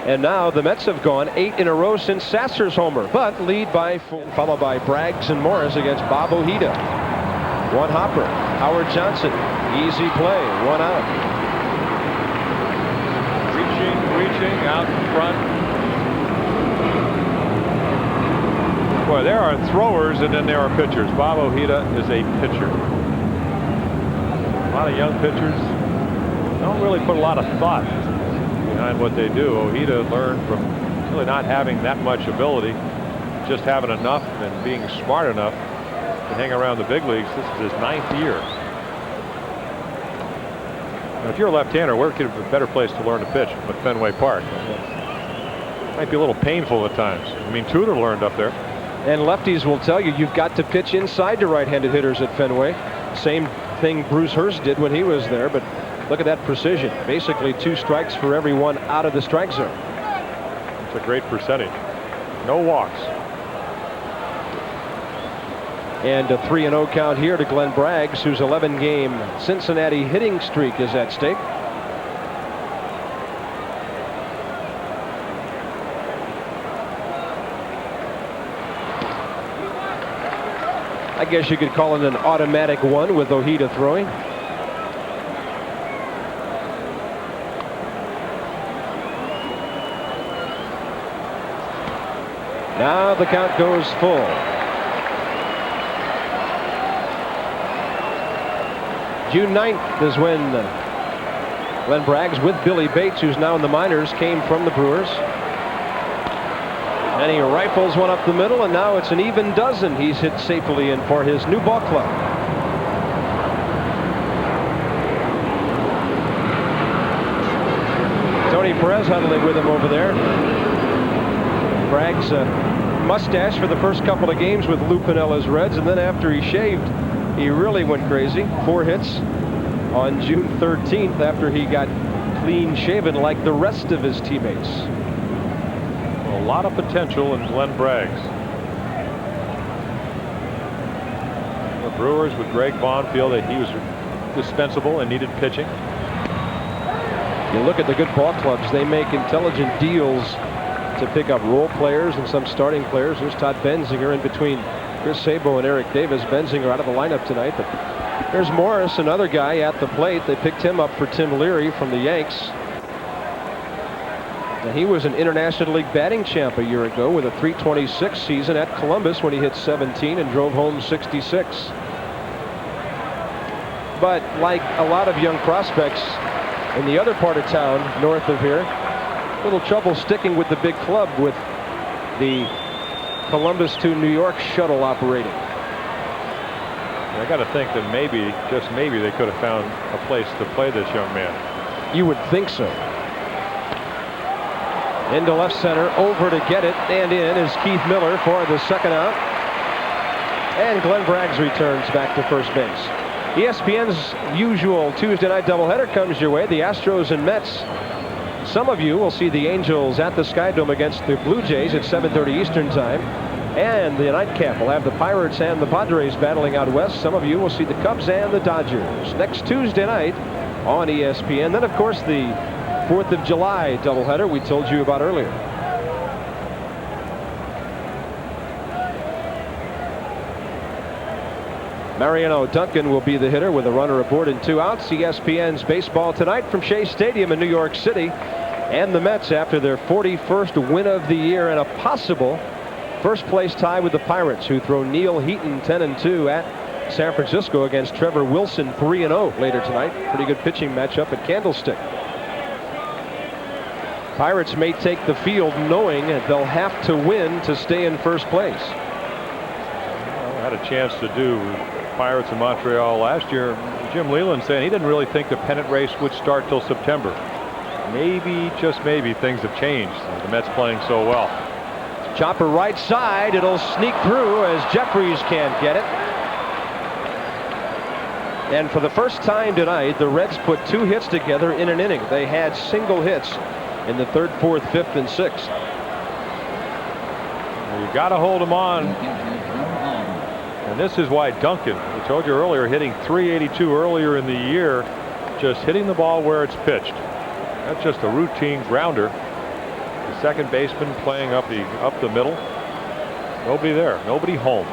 And now the Mets have gone 8 in a row since Sasser's homer, but lead by 4, followed by Braggs and Morris against Bob Ojeda. 1 hopper. Howard Johnson, easy play, 1 out. Reaching out in front. Boy, there are throwers and then there are pitchers. Bob Ojeda is a pitcher. A lot of young pitchers don't really put a lot of thought behind what they do. Ojeda learned from really not having that much ability, just having enough and being smart enough to hang around the big leagues. This is his 9th year. Now, if you're a left-hander, where could be a better place to learn to pitch but Fenway Park? Might be a little painful at times. I mean, Tudor learned up there. And lefties will tell you you've got to pitch inside to right-handed hitters at Fenway. Same thing Bruce Hurst did when he was there, but look at that precision. Basically 2 strikes for every 1 out of the strike zone. It's a great percentage. No walks. And a 3-0 count here to Glenn Braggs, whose 11-game Cincinnati hitting streak is at stake. I guess you could call it an automatic 1 with Ojeda throwing. Now the count goes full. June 9th is when Glenn Braggs with Billy Bates, who's now in the minors, came from the Brewers. And he rifles one up the middle, and now it's an even dozen he's hit safely in for his new ball club. Tony Perez huddling with him over there. Braggs' mustache for the first couple of games with Lou Piniella's Reds, and then after he shaved, He really went crazy. 4 hits on June 13th after he got clean shaven like the rest of his teammates. A lot of potential in Glenn Braggs. The Brewers with Greg Vaughn feel that he was dispensable and needed pitching. You look at the good ball clubs, they make intelligent deals to pick up role players and some starting players. There's Todd Benzinger in between Chris Sabo and Eric Davis. Benzinger out of the lineup tonight, but there's Morris, another guy at the plate. They picked him up for Tim Leary from the Yanks. And he was an International League batting champ a year ago with a .326 season at Columbus when he hit 17 and drove home 66. But like a lot of young prospects in the other part of town north of here, a little trouble sticking with the big club with the Columbus to New York shuttle operating. I got to think that maybe, just maybe, they could have found a place to play this young man. You would think so. Into left center, over to get it, and in is Keith Miller for the second out. And Glenn Braggs returns back to first base. ESPN's usual Tuesday night doubleheader comes your way. The Astros and Mets. Some of you will see the Angels at the Sky Dome against the Blue Jays at 7:30 Eastern time. And the nightcap will have the Pirates and the Padres battling out west. Some of you will see the Cubs and the Dodgers next Tuesday night on ESPN. Then, of course, the 4th of July doubleheader we told you about earlier. Mariano Duncan will be the hitter with a runner aboard and 2 outs. ESPN's Baseball Tonight from Shea Stadium in New York City. And the Mets, after their 41st win of the year and a possible first place tie with the Pirates, who throw Neil Heaton 10-2 at San Francisco against Trevor Wilson 3-0 later tonight. Pretty good pitching matchup at Candlestick. Pirates may take the field knowing they'll have to win to stay in first place. I had a chance to do Pirates in Montreal last year. Jim Leyland saying he didn't really think the pennant race would start till September. Maybe, just maybe, things have changed. The Mets playing so well. Chopper right side. It'll sneak through as Jeffries can't get it. And for the first time tonight, the Reds put 2 hits together in an inning. They had single hits in the 3rd, 4th, 5th, and 6th. You got to hold them on. And this is why Duncan, I told you earlier, hitting .382 earlier in the year, just hitting the ball where it's pitched. That's just a routine grounder. The second baseman playing up the middle. Nobody there. Nobody home.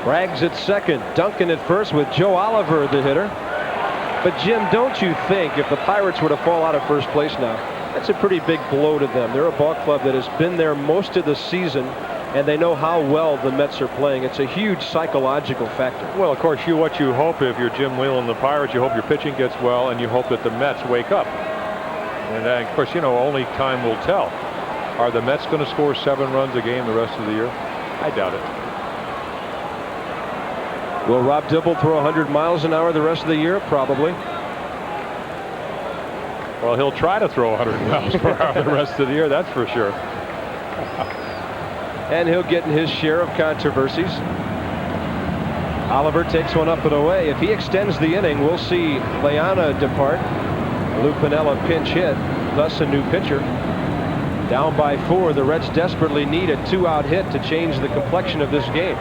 Braggs at second. Duncan at first with Joe Oliver the hitter. But Jim, don't you think if the Pirates were to fall out of first place now, that's a pretty big blow to them. They're a ball club that has been there most of the season, and they know how well the Mets are playing. It's a huge psychological factor. Well, of course, what you hope if you're Jim Leyland and the Pirates, you hope your pitching gets well, and you hope that the Mets wake up. And of course, only time will tell. Are the Mets going to score 7 runs a game the rest of the year? I doubt it. Will Rob Dibble throw 100 miles an hour the rest of the year? Probably. Well, he'll try to throw 100 miles per hour the rest of the year, that's for sure. And he'll get in his share of controversies. Oliver takes one up and away. If he extends the inning, we'll see Leana depart. Lou Piniella pinch hit, thus a new pitcher. Down by 4, the Reds desperately need a 2-out hit to change the complexion of this game.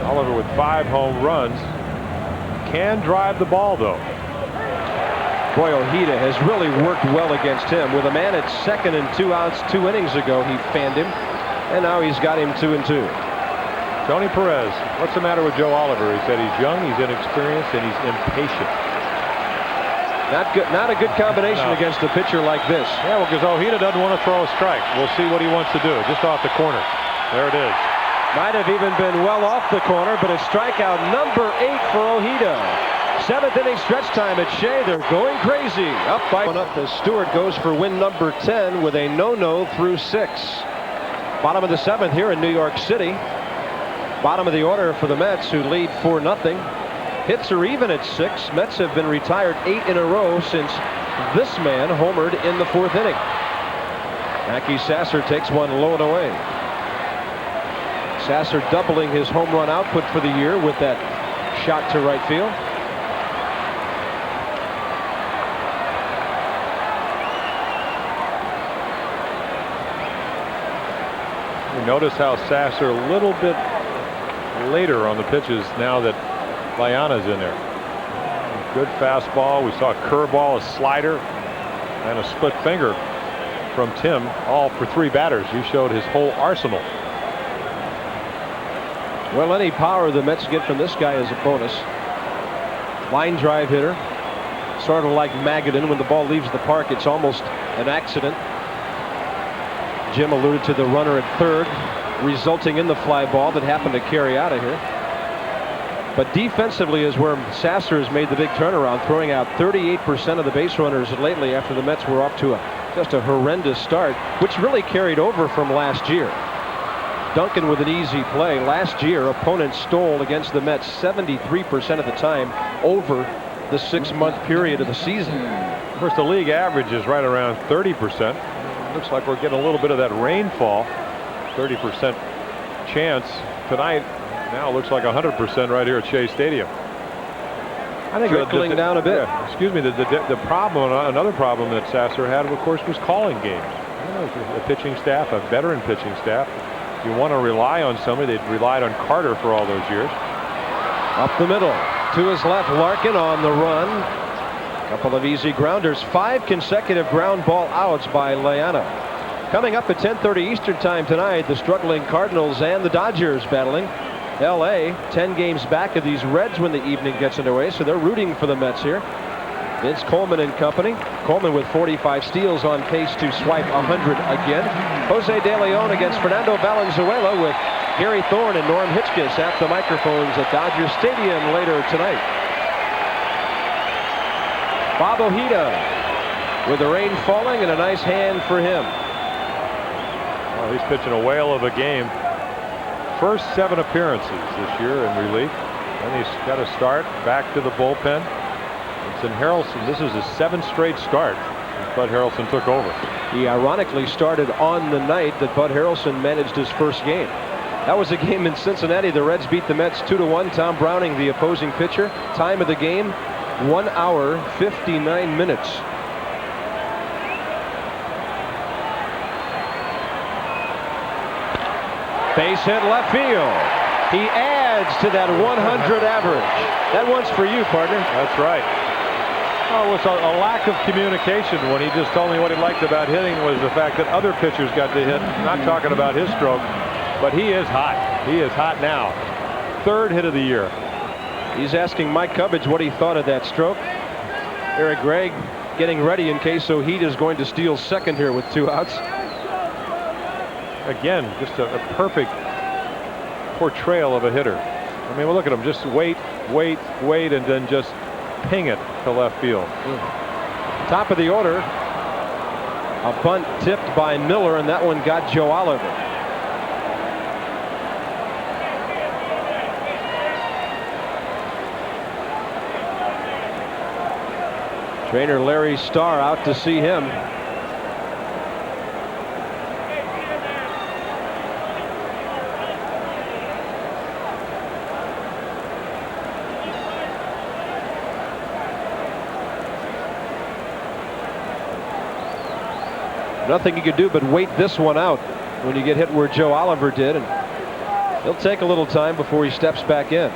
Oliver with 5 home runs. Can drive the ball, though. Boy, Ojeda has really worked well against him. With a man at second and 2 outs 2 innings ago, he fanned him. And now he's got him 2-2. Tony Perez, what's the matter with Joe Oliver? He said he's young, he's inexperienced, and he's impatient. Not a good combination against a pitcher like this. Yeah, well, because Ojeda doesn't want to throw a strike. We'll see what he wants to do. Just off the corner. There it is. Might have even been well off the corner, but it's strikeout number 8 for Ojeda. 7th inning stretch time at Shea. They're going crazy. Up by one up as Stewart goes for win number 10 with a no-no through 6. Bottom of the 7th here in New York City. Bottom of the order for the Mets, who lead 4-0. Hits are even at 6. Mets have been retired 8 in a row since this man homered in the 4th inning. Mackey Sasser takes one low and away. Sasser doubling his home run output for the year with that shot to right field. You notice how Sasser a little bit later on the pitches now that Liana's in there. Good fastball. We saw a curveball, a slider, and a split finger from Tim, all for 3 batters. He showed his whole arsenal. Well, any power the Mets get from this guy is a bonus. Line drive hitter. Sort of like Magadan. When the ball leaves the park, it's almost an accident. Jim alluded to the runner at third, resulting in the fly ball that happened to carry out of here. But defensively is where Sasser has made the big turnaround, throwing out 38% of the base runners lately after the Mets were off to just a horrendous start, which really carried over from last year. Duncan with an easy play. Last year, opponents stole against the Mets 73% of the time over the 6-month period of the season. Of course, the league average is right around 30%. Looks like we're getting a little bit of that rainfall. 30% chance tonight. Now it looks like 100% right here at Shea Stadium. I think trickling down a bit. Yeah, excuse me. The problem, another problem that Sasser had, of course, was calling games. The pitching staff, a veteran pitching staff. You want to rely on somebody. They relied on Carter for all those years. Up the middle to his left, Larkin on the run. Couple of easy grounders. 5 consecutive ground ball outs by Liana. Coming up at 10:30 Eastern time tonight, the struggling Cardinals and the Dodgers battling. L.A. 10 games back of these Reds when the evening gets underway, so they're rooting for the Mets here. Vince Coleman and company. Coleman with 45 steals, on pace to swipe 100 again. Jose De Leon against Fernando Valenzuela, with Gary Thorne and Norm Hitchcock at the microphones at Dodger Stadium later tonight. Bob Ojeda with the rain falling and a nice hand for him. Well, he's pitching a whale of a game. First 7 appearances this year in relief. Then he's got to start back to the bullpen. It's in Harrelson. This is his 7th straight start since Bud Harrelson took over. He ironically started on the night that Bud Harrelson managed his first game. That was a game in Cincinnati. The Reds beat the Mets 2-1. Tom Browning, the opposing pitcher. Time of the game, 1 hour, 59 minutes. Base hit left field. He adds to that 100 average. That one's for you, partner. That's right. Oh, it was a lack of communication when he just told me what he liked about hitting was the fact that other pitchers got to hit. Not talking about his stroke, but he is hot. He is hot now. 3rd hit of the year. He's asking Mike Cubbage what he thought of that stroke. Eric Gregg getting ready in case Ojeda is going to steal second here with 2 outs. Again, just a perfect portrayal of a hitter. I mean, well, look at him. Just wait, and then just ping it to left field. Top of the order. A bunt tipped by Miller, and that one got Joe Oliver. Trainer Larry Starr out to see him. Nothing you could do but wait this one out when you get hit where Joe Oliver did, and he'll take a little time before he steps back in.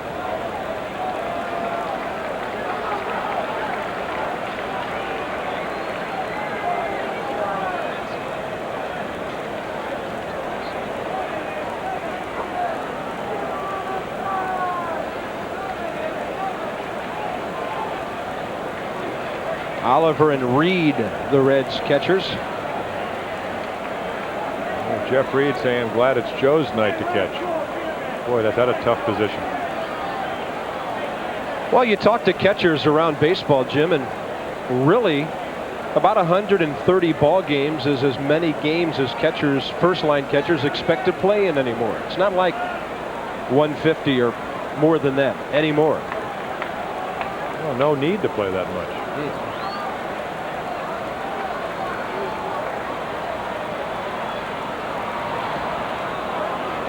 Oliver and Reed, the Reds catchers. Jeff Reed saying, I'm glad it's Joe's night to catch. Boy, that's a tough position. Well, you talk to catchers around baseball, Jim, and really about 130 ball games is as many games as catchers, first-line catchers, expect to play in anymore. It's not like 150 or more than that anymore. Well, no need to play that much.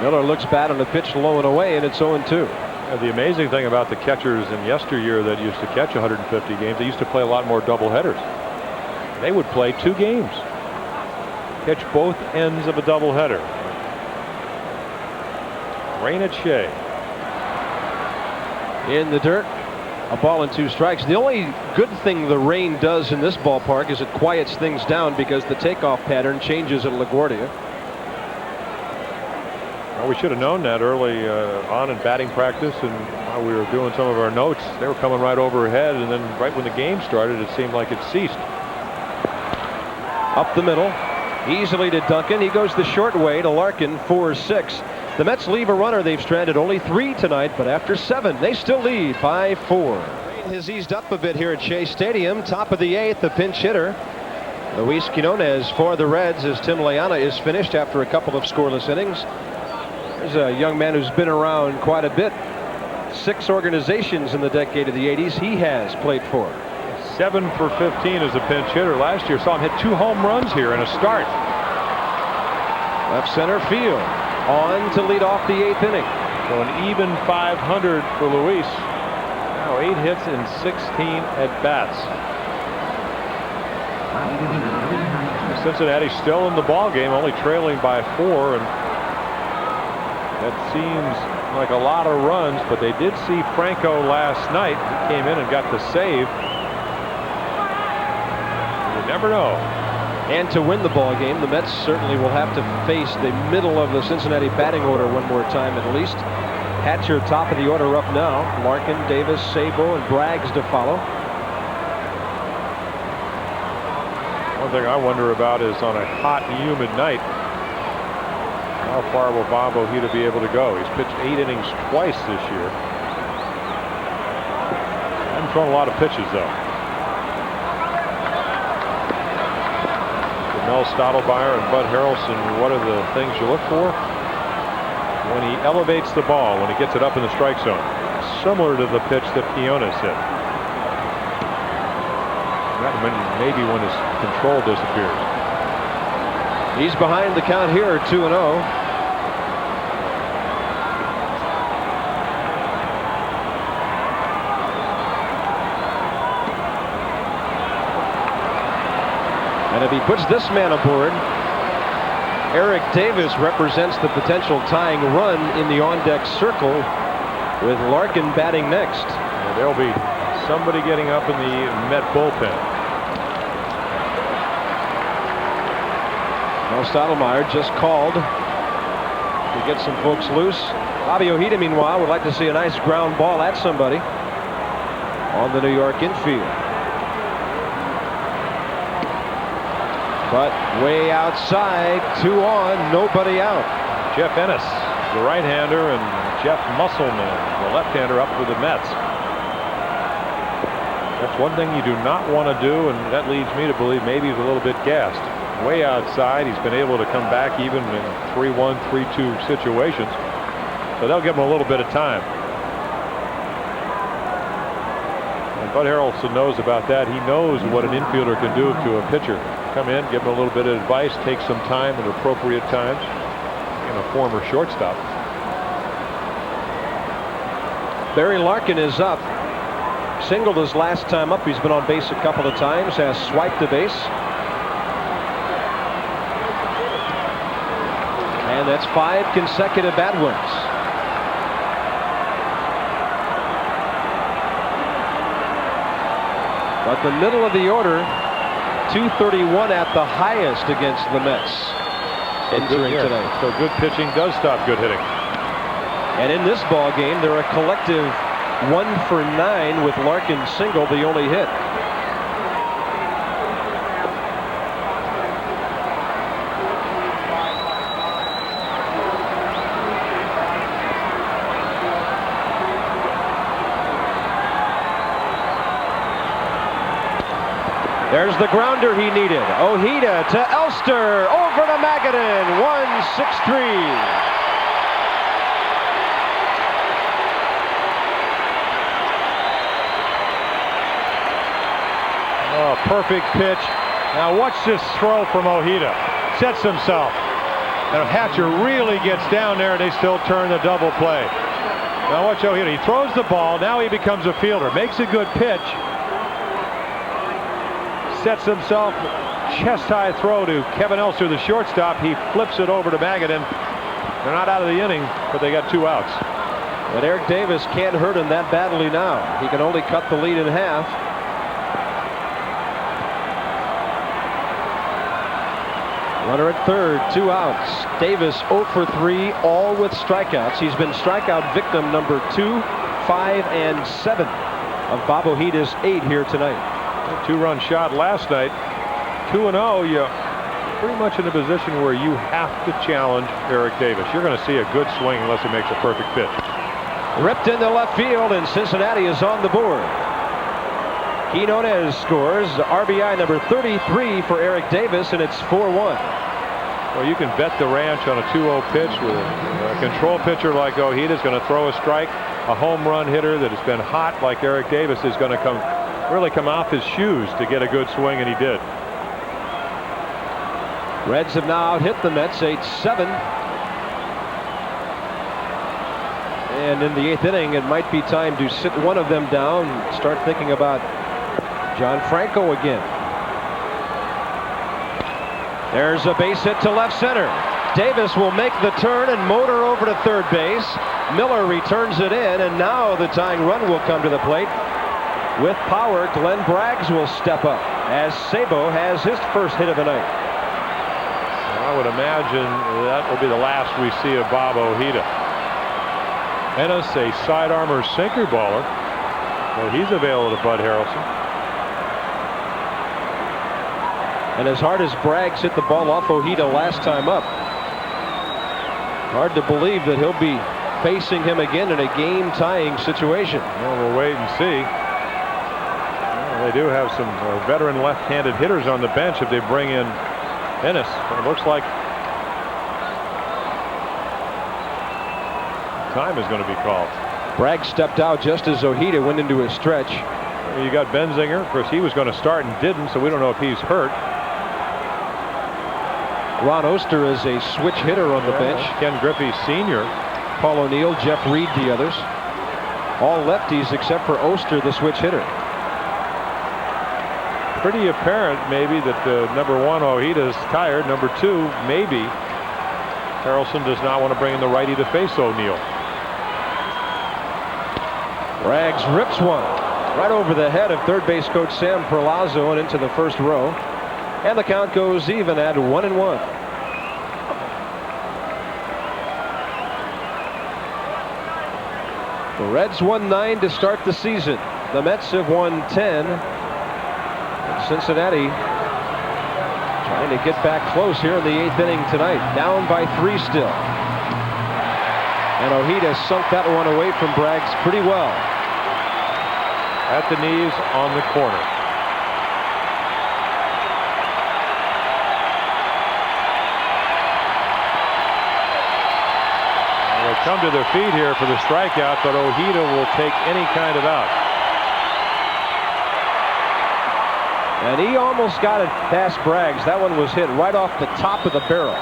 Miller looks bad on the pitch low and away, and it's 0-2. The amazing thing about the catchers in yesteryear that used to catch 150 games, they used to play a lot more doubleheaders. They would play 2 games, catch both ends of a doubleheader. Rain at Shea. In the dirt, a ball and 2 strikes. The only good thing the rain does in this ballpark is it quiets things down because the takeoff pattern changes at LaGuardia. Well, we should have known that early on in batting practice, and while we were doing some of our notes, they were coming right overhead, and then right when the game started, it seemed like it ceased. Up the middle, easily to Duncan. He goes the short way to Larkin, 4-6. The Mets leave a runner. They've stranded only 3 tonight, but after 7, they still lead 5-4. Rain has eased up a bit here at Shea Stadium. Top of the 8th, the pinch hitter, Luis Quinones for the Reds, as Tim Leana is finished after a couple of scoreless innings. There's a young man who's been around quite a bit. 6 organizations in the decade of the 80s he has played for. 7 for 15 as a pinch hitter last year. Saw him hit 2 home runs here in a start. Left center field. On to lead off the 8th inning. So an even 500 for Luis. Now 8 hits in 16 at bats. Cincinnati still in the ball game, only trailing by 4, and that seems like a lot of runs, but they did see Franco last night. He came in and got the save. You never know. And to win the ball game, the Mets certainly will have to face the middle of the Cincinnati batting order one more time at least. Hatcher top of the order up now. Larkin, Davis, Sabo, and Braggs to follow. One thing I wonder about is on a hot, humid night, how far will Bob Ojeda be able to go? He's pitched 8 innings twice this year. Hasn't thrown a lot of pitches, though. Mel Stottlemyre and Bud Harrelson, what are the things you look for? When he elevates the ball, when he gets it up in the strike zone, similar to the pitch that Quinones hit. That maybe when his control disappears. He's behind the count here, 2-0. And if he puts this man aboard, Eric Davis represents the potential tying run in the on-deck circle with Larkin batting next. And there'll be somebody getting up in the Met bullpen. Now Stottlemyre just called to get some folks loose. Bobby Ojeda, meanwhile, would like to see a nice ground ball at somebody on the New York infield. But way outside, 2 on, nobody out. Jeff Innis, the right-hander, and Jeff Musselman, the left-hander, up for the Mets. That's one thing you do not want to do, and that leads me to believe maybe he's a little bit gassed. Way outside, he's been able to come back even in 3-1, 3-2 situations. So they'll give him a little bit of time. And Bud Harrelson knows about that. He knows what an infielder can do to a pitcher. Come in, give him a little bit of advice, take some time at appropriate times. And a former shortstop. Barry Larkin is up. Singled his last time up. He's been on base a couple of times, has swiped a base. And that's 5 consecutive bat wins. But the middle of the order, 231 at the highest against the Mets entering today. So good pitching does stop good hitting. And in this ball game, they're a collective 1 for 9 with Larkin single, the only hit. There's the grounder he needed. Ojeda to Elster, over to Magadan, 1-6-3. Oh, perfect pitch. Now watch this throw from Ojeda. Sets himself. And Hatcher really gets down there, and they still turn the double play. Now watch Ojeda. He throws the ball. Now he becomes a fielder. Makes a good pitch. Sets himself chest-high throw to Kevin Elster, the shortstop. He flips it over to Baggett, and they're not out of the inning, but they got 2 outs. But Eric Davis can't hurt him that badly now. He can only cut the lead in half. Runner at third, 2 outs. Davis 0 for 3, all with strikeouts. He's been strikeout victim number 2, 5, and 7 of Bob Ojeda's 8 here tonight. A 2-run shot last night. 2-0, you're pretty much in a position where you have to challenge Eric Davis. You're going to see a good swing unless he makes a perfect pitch. Ripped into left field, and Cincinnati is on the board. Quinones scores RBI number 33 for Eric Davis, and it's 4-1. Well, you can bet the ranch on a 2-0 pitch with a control pitcher like Ojeda is going to throw a strike. A home run hitter that has been hot like Eric Davis is going to really come off his shoes to get a good swing, and he did. Reds have now out-hit the Mets 8-7. And in the 8th inning, it might be time to sit one of them down and start thinking about John Franco again. There's a base hit to left center. Davis will make the turn and motor over to third base. Miller returns it in, and now the tying run will come to the plate. With power, Glenn Braggs will step up as Sabo has his first hit of the night. I would imagine that will be the last we see of Bob Ojeda. Innis, a sidearmer sinker baller. Well, he's available to Bud Harrelson. And as hard as Braggs hit the ball off Ojeda last time up, hard to believe that he'll be facing him again in a game-tying situation. Well, we'll wait and see. Well, they do have some veteran left-handed hitters on the bench if they bring in Innis. It looks like time is going to be called. Braggs stepped out just as Ojeda went into his stretch. You got Benzinger. Of course, he was going to start and didn't, so we don't know if he's hurt. Ron Oster is a switch hitter on the bench. Ken Griffey Sr. Paul O'Neill, Jeff Reed, the others. All lefties except for Oster, the switch hitter. Pretty apparent, maybe, that number 1, Ojeda is tired. Number 2, maybe Harrelson does not want to bring in the righty to face O'Neill. Braggs rips one right over the head of third base coach Sam Perlazzo and into the first row. And the count goes even at 1-1. The Reds won 9 to start the season. The Mets have won 10. And Cincinnati trying to get back close here in the 8th inning tonight. Down by 3 still. And Ojeda sunk that one away from Braggs pretty well. At the knees on the corner. They come to their feet here for the strikeout, but Ojeda will take any kind of out. And he almost got it past Braggs. That one was hit right off the top of the barrel.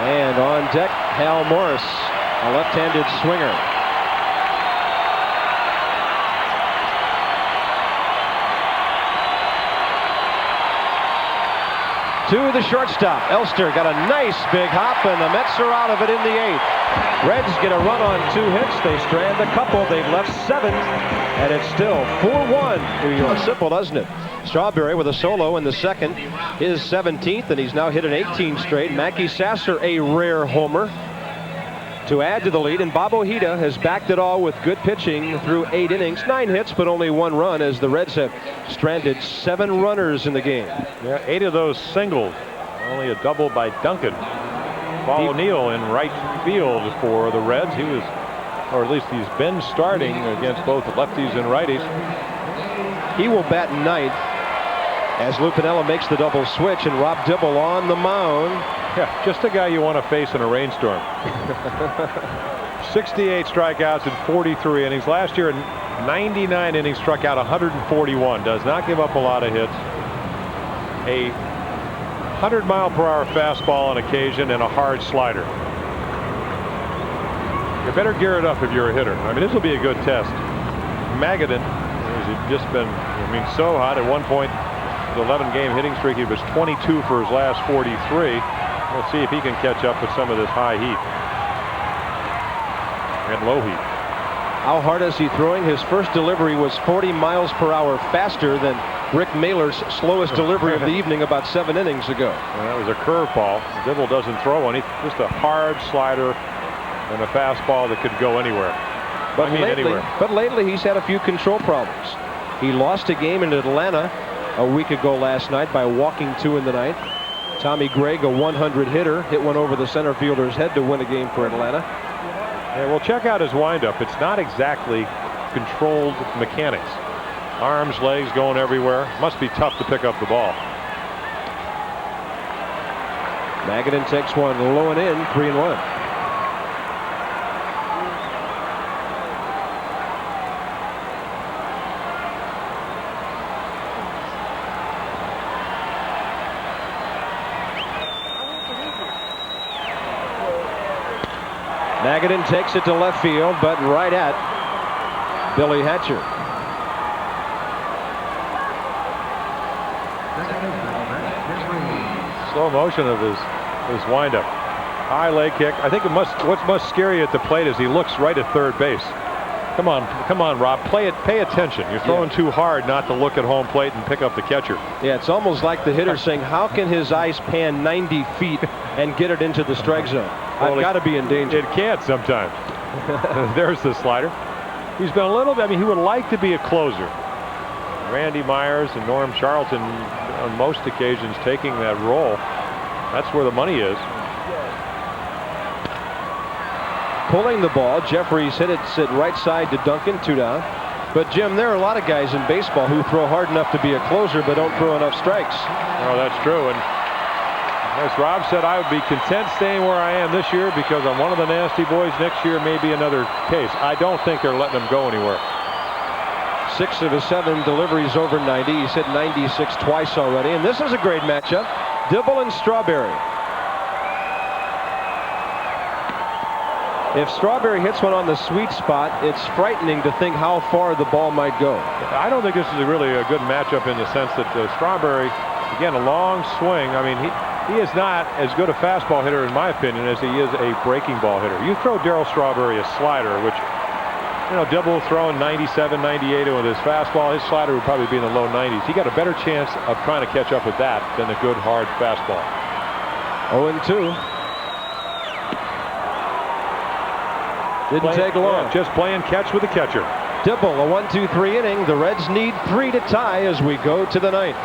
And on deck, Hal Morris, a left-handed swinger. To the shortstop. Elster got a nice big hop, and the Mets are out of it in the 8th. Reds get a run on 2 hits. They strand a couple. They've left 7, and it's still 4-1 New York. Simple, doesn't it? Strawberry with a solo in the 2nd, his 17th, and he's now hit an 18 straight. Mackey Sasser, a rare homer to add to the lead, and Bob Ojeda has backed it all with good pitching through 8 innings, 9 hits, but only 1 run, as the Reds have stranded 7 runners in the game. Yeah, 8 of those singles. Only a double by Duncan. Paul O'Neill in right field for the Reds. He was, or at least he's been starting against both lefties and righties. He will bat ninth as Lou Piniella makes the double switch, and Rob Dibble on the mound. Yeah, just a guy you want to face in a rainstorm. 68 strikeouts in 43 innings. Last year, 99 innings, struck out 141. Does not give up a lot of hits. A 100-mile-per-hour fastball on occasion and a hard slider. You better gear it up if you're a hitter. I mean, this will be a good test. Magadan has just been, so hot. At one point, the 11-game hitting streak, he was 22 for his last 43. We'll see if he can catch up with some of this high heat and low heat. How hard is he throwing? His first delivery was 40 miles per hour faster than Rick Mahler's slowest delivery of the evening about 7 innings ago. And that was a curveball. Dibble doesn't throw one. He's just a hard slider and a fastball that could go anywhere. But lately he's had a few control problems. He lost a game in Atlanta a week ago last night by walking 2 in the ninth. Tommy Gregg, a 100 hitter, hit one over the center fielder's head to win a game for Atlanta. Yeah, well, check out his windup. It's not exactly controlled mechanics. Arms, legs going everywhere. Must be tough to pick up the ball. Magadan takes one low and in, 3-1. Magadan takes it to left field, but right at Billy Hatcher. Slow motion of his windup. High leg kick. I think what's most scary at the plate is he looks right at third base. Come on, Rob. Pay attention. You're throwing too hard not to look at home plate and pick up the catcher. Yeah, it's almost like the hitter saying, how can his eyes pan 90 feet and get it into the strike zone? I've got to be in danger. It can't sometimes. There's the slider. He's been a little bit, he would like to be a closer. Randy Myers and Norm Charlton on most occasions taking that role. That's where the money is. Pulling the ball, Jeffries hit it right side to Duncan, 2 down. But Jim, there are a lot of guys in baseball who throw hard enough to be a closer but don't throw enough strikes. Oh, that's true. And as Rob said, I would be content staying where I am this year because I'm one of the nasty boys. Next year may be another case. I don't think they're letting him go anywhere. 6 of his 7 deliveries over 90. He's hit 96 twice already. And this is a great matchup. Dibble and Strawberry. If Strawberry hits one on the sweet spot, it's frightening to think how far the ball might go. I don't think this is really a good matchup in the sense that Strawberry, again, a long swing. I mean, he is not as good a fastball hitter, in my opinion, as he is a breaking ball hitter. You throw Darryl Strawberry a slider, which, Dibble throwing 97, 98 with his fastball. His slider would probably be in the low 90s. He got a better chance of trying to catch up with that than a good, hard fastball. 0-2. Didn't take long. Yeah, just playing catch with the catcher. Dibble, a 1-2-3 inning. The Reds need 3 to tie as we go to the 9th.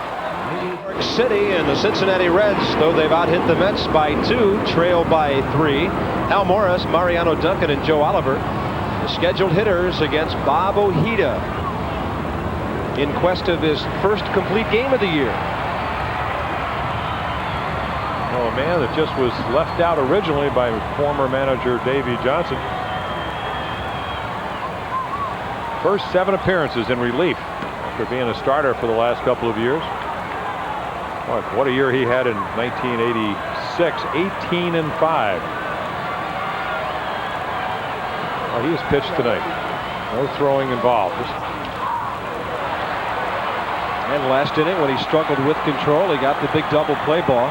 New York City and the Cincinnati Reds, though they've out-hit the Mets by 2, trail by 3. Hal Morris, Mariano Duncan, and Joe Oliver, the scheduled hitters against Bob Ojeda in quest of his first complete game of the year. Oh, a man that just was left out originally by former manager Davey Johnson. First 7 appearances in relief after being a starter for the last couple of years. What a year he had in 1986, 18-5. He has pitched tonight. No throwing involved. And last inning, when he struggled with control, he got the big double play ball.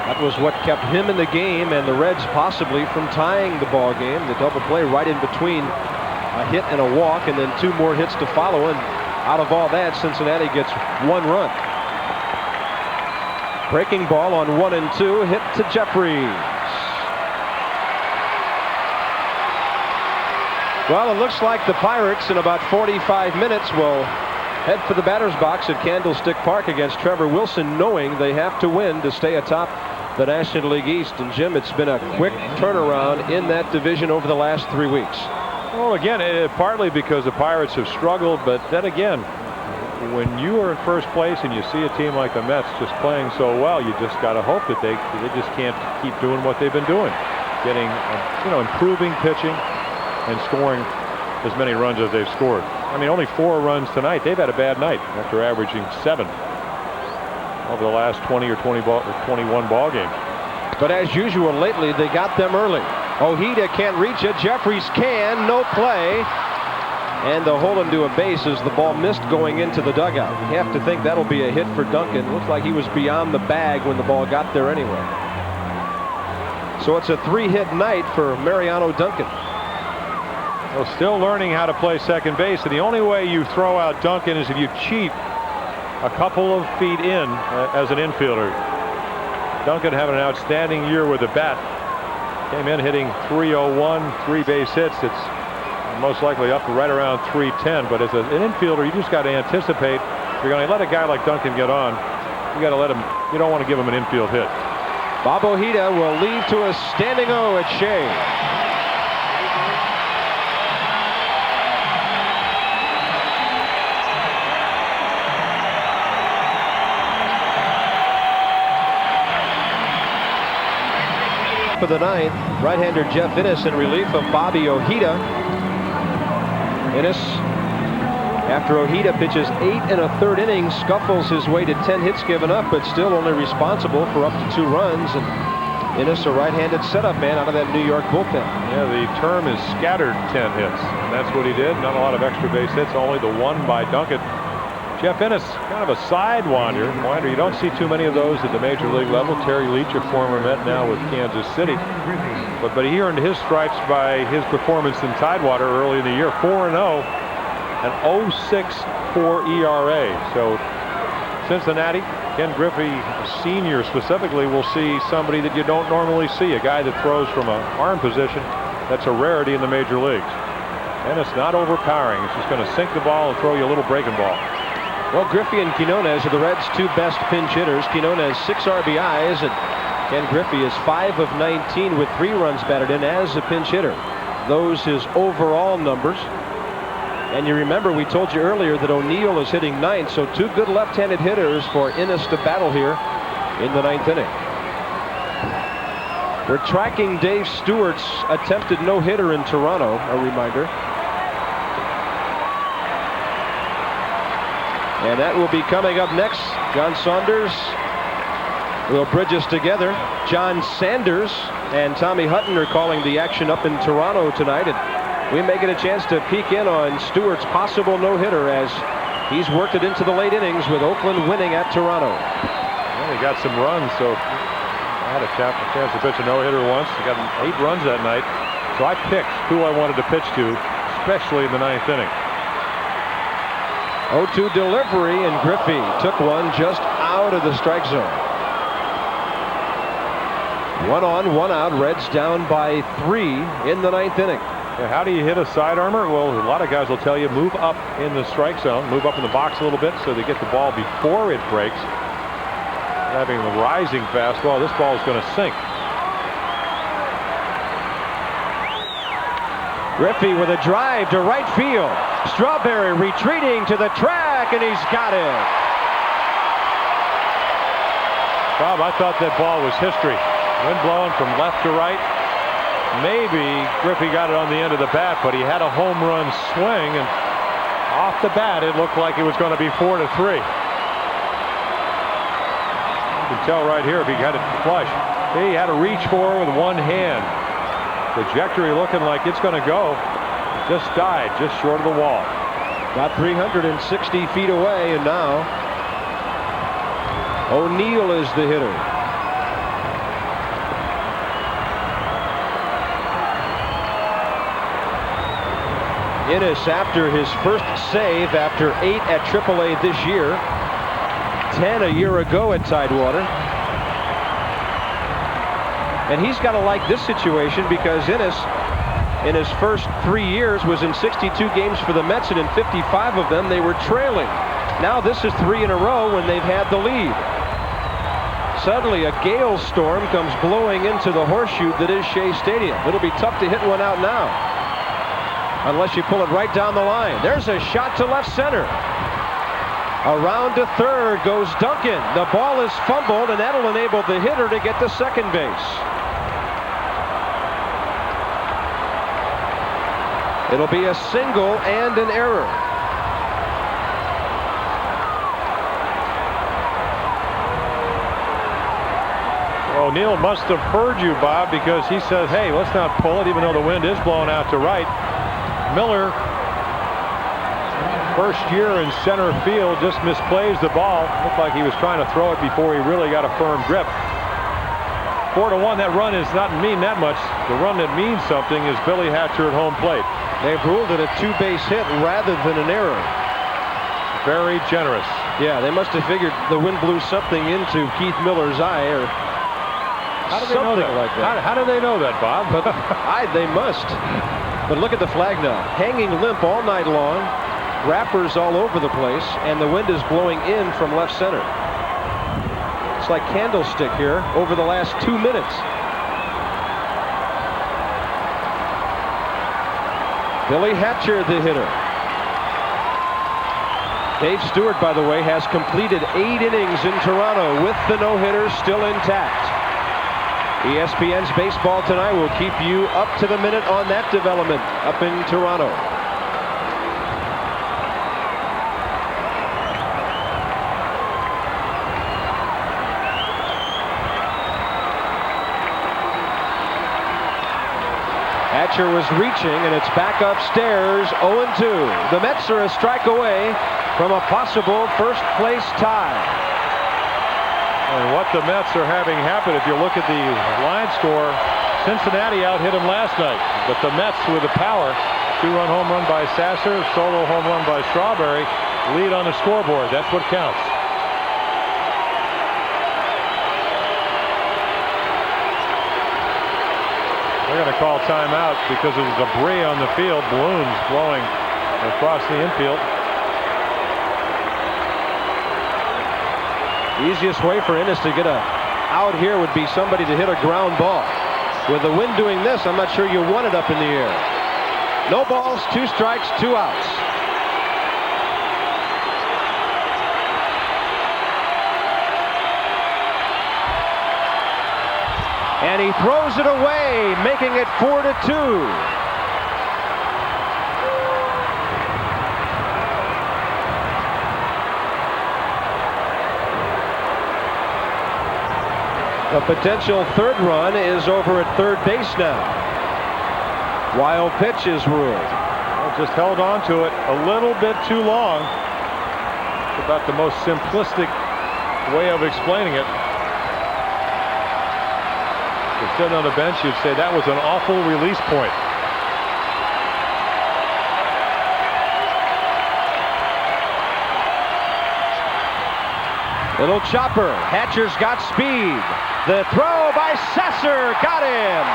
That was what kept him in the game and the Reds possibly from tying the ball game. The double play right in between a hit and a walk, and then 2 more hits to follow. And out of all that, Cincinnati gets 1 run. Breaking ball on 1 and 2, hit to Jeffries. Well, it looks like the Pirates in about 45 minutes will head for the batter's box at Candlestick Park against Trevor Wilson, knowing they have to win to stay atop the National League East. And Jim, it's been a quick turnaround in that division over the last 3 weeks. Well, again, partly because the Pirates have struggled, but then again, when you are in first place and you see a team like the Mets just playing so well, you just got to hope that they just can't keep doing what they've been doing, getting, improving pitching and scoring as many runs as they've scored. I mean, only 4 runs tonight. They've had a bad night after averaging 7. over the last 20 or 21 ball games. But as usual lately, they got them early. Ojeda can't reach it. Jeffries can. No play. And the hole into a base as the ball missed going into the dugout. You have to think that'll be a hit for Duncan. Looks like he was beyond the bag when the ball got there anyway. So it's a 3-hit night for Mariano Duncan. Well, still learning how to play second base, and the only way you throw out Duncan is if you cheat a couple of feet in as an infielder. Duncan having an outstanding year with the bat. Came in hitting .301, 3 base hits. It's most likely up to right around .310. But as an infielder, you just got to anticipate. If you're going to let a guy like Duncan get on, you got to let him. You don't want to give him an infield hit. Bob Ojeda will lead to a standing O at Shea. For the ninth, right-hander Jeff Innis in relief of Bobby Ojeda. Innis, after Ojeda pitches 8 1/3 innings, scuffles his way to 10 hits given up, but still only responsible for up to 2 runs. And Innis, a right-handed setup man out of that New York bullpen. Yeah, the term is scattered 10 hits, and that's what he did. Not a lot of extra base hits, only the one by Duncan. Jeff Innis, kind of a sidewinder. You don't see too many of those at the major league level. Terry Leach, a former Met, now with Kansas City. But he earned his stripes by his performance in Tidewater early in the year. 4-0, an 0.64 ERA. So Cincinnati, Ken Griffey Sr. specifically, will see somebody that you don't normally see. A guy that throws from an arm position. That's a rarity in the major leagues. And it's not overpowering. It's just going to sink the ball and throw you a little breaking ball. Well, Griffey and Quinones are the Reds' 2 best pinch hitters. Quinones 6 RBIs, and Ken Griffey is 5 of 19 with 3 runs batted in as a pinch hitter. Those his overall numbers. And you remember we told you earlier that O'Neill is hitting 9th, so 2 good left-handed hitters for Innis to battle here in the 9th inning. We're tracking Dave Stewart's attempted no-hitter in Toronto, a reminder. And that will be coming up next. John Saunders will bridge us together. John Sanders and Tommy Hutton are calling the action up in Toronto tonight. And we may get a chance to peek in on Stewart's possible no-hitter as he's worked it into the late innings with Oakland winning at Toronto. Well, he got some runs, so I had a chance to pitch a no-hitter once. He got 8 runs that night. So I picked who I wanted to pitch to, especially in the 9th inning. 0-2 delivery, and Griffey took one just out of the strike zone. 1 on, 1 out. Reds down by 3 in the 9th inning. Yeah, how do you hit a side armor? Well, a lot of guys will tell you move up in the strike zone, move up in the box a little bit so they get the ball before it breaks. Having a rising fastball, this ball is going to sink. Griffey with a drive to right field. Strawberry retreating to the track, and he's got it. Bob, I thought that ball was history. Wind blowing from left to right. Maybe Griffey got it on the end of the bat, but he had a home run swing, and off the bat it looked like it was going to be 4-3. You can tell right here if he got it flush. He had to reach for it with one hand. Trajectory looking like it's going to go. Just died just short of the wall. About 360 feet away, and now O'Neill is the hitter. Innis, after his first save after 8 at AAA this year, 10 a year ago at Tidewater. And he's got to like this situation because Innis, in his first 3 years, was in 62 games for the Mets, and in 55 of them they were trailing. Now this is 3 in a row when they've had the lead. Suddenly a gale storm comes blowing into the horseshoe that is Shea Stadium. It'll be tough to hit one out now, unless you pull it right down the line. There's a shot to left center. Around to third goes Duncan. The ball is fumbled, and that'll enable the hitter to get to second base. It'll be a single and an error. O'Neill must have heard you, Bob, because he says, hey, let's not pull it, even though the wind is blowing out to right. Miller, first year in center field, just misplays the ball. Looked like he was trying to throw it before he really got a firm grip. 4-1, that run does not mean that much. The run that means something is Billy Hatcher at home plate. They've ruled it a two-base hit rather than an error. Very generous. Yeah, they must have figured the wind blew something into Keith Miller's eye, or how do they know that? Like that. How do they know that, Bob? But they must. But look at the flag now, hanging limp all night long, wrappers all over the place, and the wind is blowing in from left center. It's like candlestick here over the last 2 minutes. Billy Hatcher, the hitter. Dave Stewart, by the way, has completed 8 innings in Toronto with the no-hitter still intact. ESPN's Baseball Tonight will keep you up to the minute on that development up in Toronto. Hatcher was reaching, and it's back upstairs, 0-2. The Mets are a strike away from a possible first-place tie. And what the Mets are having happen, if you look at the line score, Cincinnati out-hit them last night. But the Mets with the power, 2-run home run by Sasser, solo home run by Strawberry, lead on the scoreboard. That's what counts. They're going to call timeout because of the debris on the field, balloons blowing across the infield. The easiest way for Innis to get out here would be somebody to hit a ground ball. With the wind doing this, I'm not sure you want it up in the air. No balls, 2 strikes, 2 outs. And he throws it away, making it 4-2. A potential third run is over at third base now. Wild pitch is ruled. Well, just held on to it a little bit too long. It's about the most simplistic way of explaining it. If you're sitting on the bench, you'd say that was an awful release point. Little chopper. Hatcher's got speed. The throw by Sasser got him.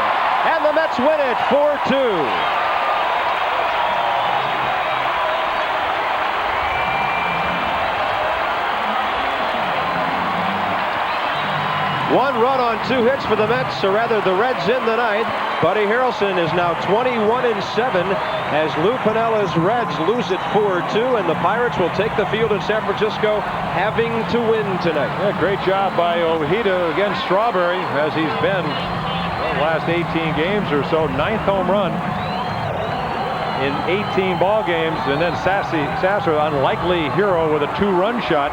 And the Mets win it 4-2. One run on 2 hits for the Mets, or rather the Reds in the ninth. Buddy Harrelson is now 21-7 as Lou Pinella's Reds lose it 4-2, and the Pirates will take the field in San Francisco, having to win tonight. Yeah, great job by Ojeda against Strawberry, as he's been the last 18 games or so. 9th home run in 18 ball games, and then Sasser, unlikely hero with a 2-run shot.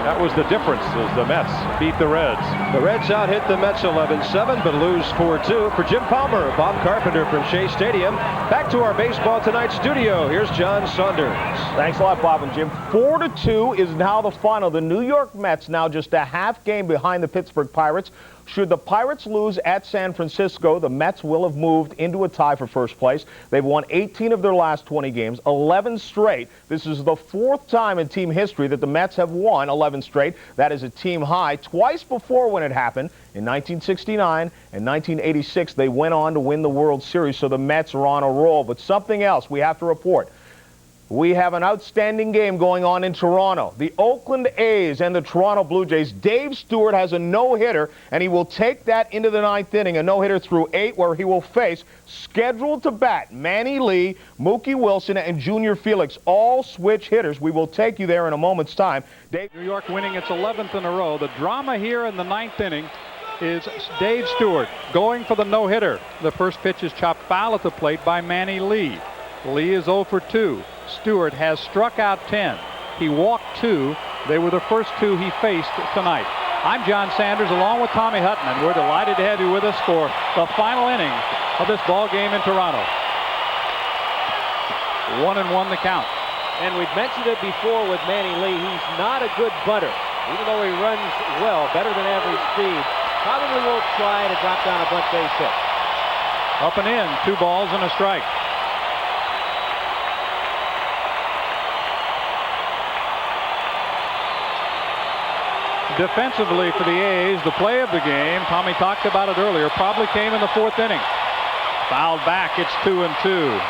That was the difference as the Mets beat the Reds. The Reds out-hit the Mets 11-7, but lose 4-2. For Jim Palmer, Bob Carpenter from Shea Stadium. Back to our Baseball Tonight studio. Here's John Saunders. Thanks a lot, Bob and Jim. 4-2 is now the final. The New York Mets now just a half game behind the Pittsburgh Pirates. Should the Pirates lose at San Francisco, the Mets will have moved into a tie for first place. They've won 18 of their last 20 games, 11 straight. This is the 4th time in team history that the Mets have won 11 straight. That is a team high. Twice before when it happened, in 1969 and 1986, they went on to win the World Series, so the Mets are on a roll. But something else we have to report. We have an outstanding game going on in Toronto. The Oakland A's and the Toronto Blue Jays. Dave Stewart has a no-hitter, and he will take that into the 9th inning, a no-hitter through 8, where he will face, scheduled to bat, Manny Lee, Mookie Wilson, and Junior Felix, all switch hitters. We will take you there in a moment's time. New York winning its 11th in a row. The drama here in the 9th inning is Dave Stewart going for the no-hitter. The first pitch is chopped foul at the plate by Manny Lee. Lee is 0 for 2. Stewart has struck out 10. He walked 2. They were the first 2 he faced tonight. I'm John Sanders along with Tommy Hutton, and we're delighted to have you with us for the final inning of this ball game in Toronto. 1-1 the count. And we've mentioned it before with Manny Lee. He's not a good butter. Even though he runs well, better than average speed, probably won't try to drop down a bunt base hit. Up and in, 2 balls and a strike. Defensively for the A's, the play of the game, Tommy talked about it earlier, probably came in the 4th inning. Fouled back, it's 2-2.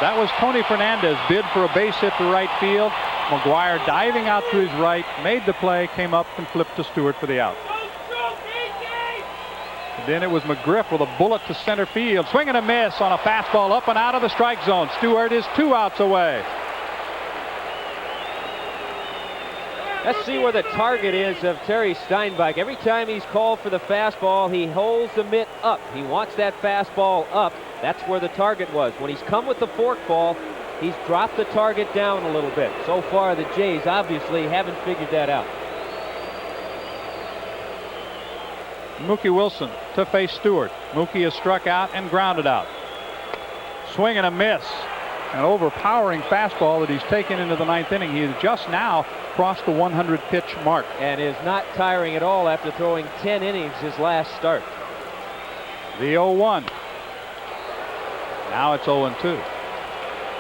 That was Tony Fernandez bid for a base hit to right field. McGuire diving out to his right, made the play, came up and flipped to Stewart for the out. And then it was McGriff with a bullet to center field. Swing and a miss on a fastball up and out of the strike zone. Stewart is 2 outs away. Let's see where the target is of Terry Steinbach. Every time he's called for the fastball, he holds the mitt up. He wants that fastball up. That's where the target was. When he's come with the forkball, he's dropped the target down a little bit. So far, the Jays obviously haven't figured that out. Mookie Wilson to face Stewart. Mookie is struck out and grounded out. Swing and a miss. An overpowering fastball that he's taken into the 9th inning. He has just now crossed the 100 pitch mark. And is not tiring at all after throwing 10 innings his last start. The 0-1. Now it's 0-2.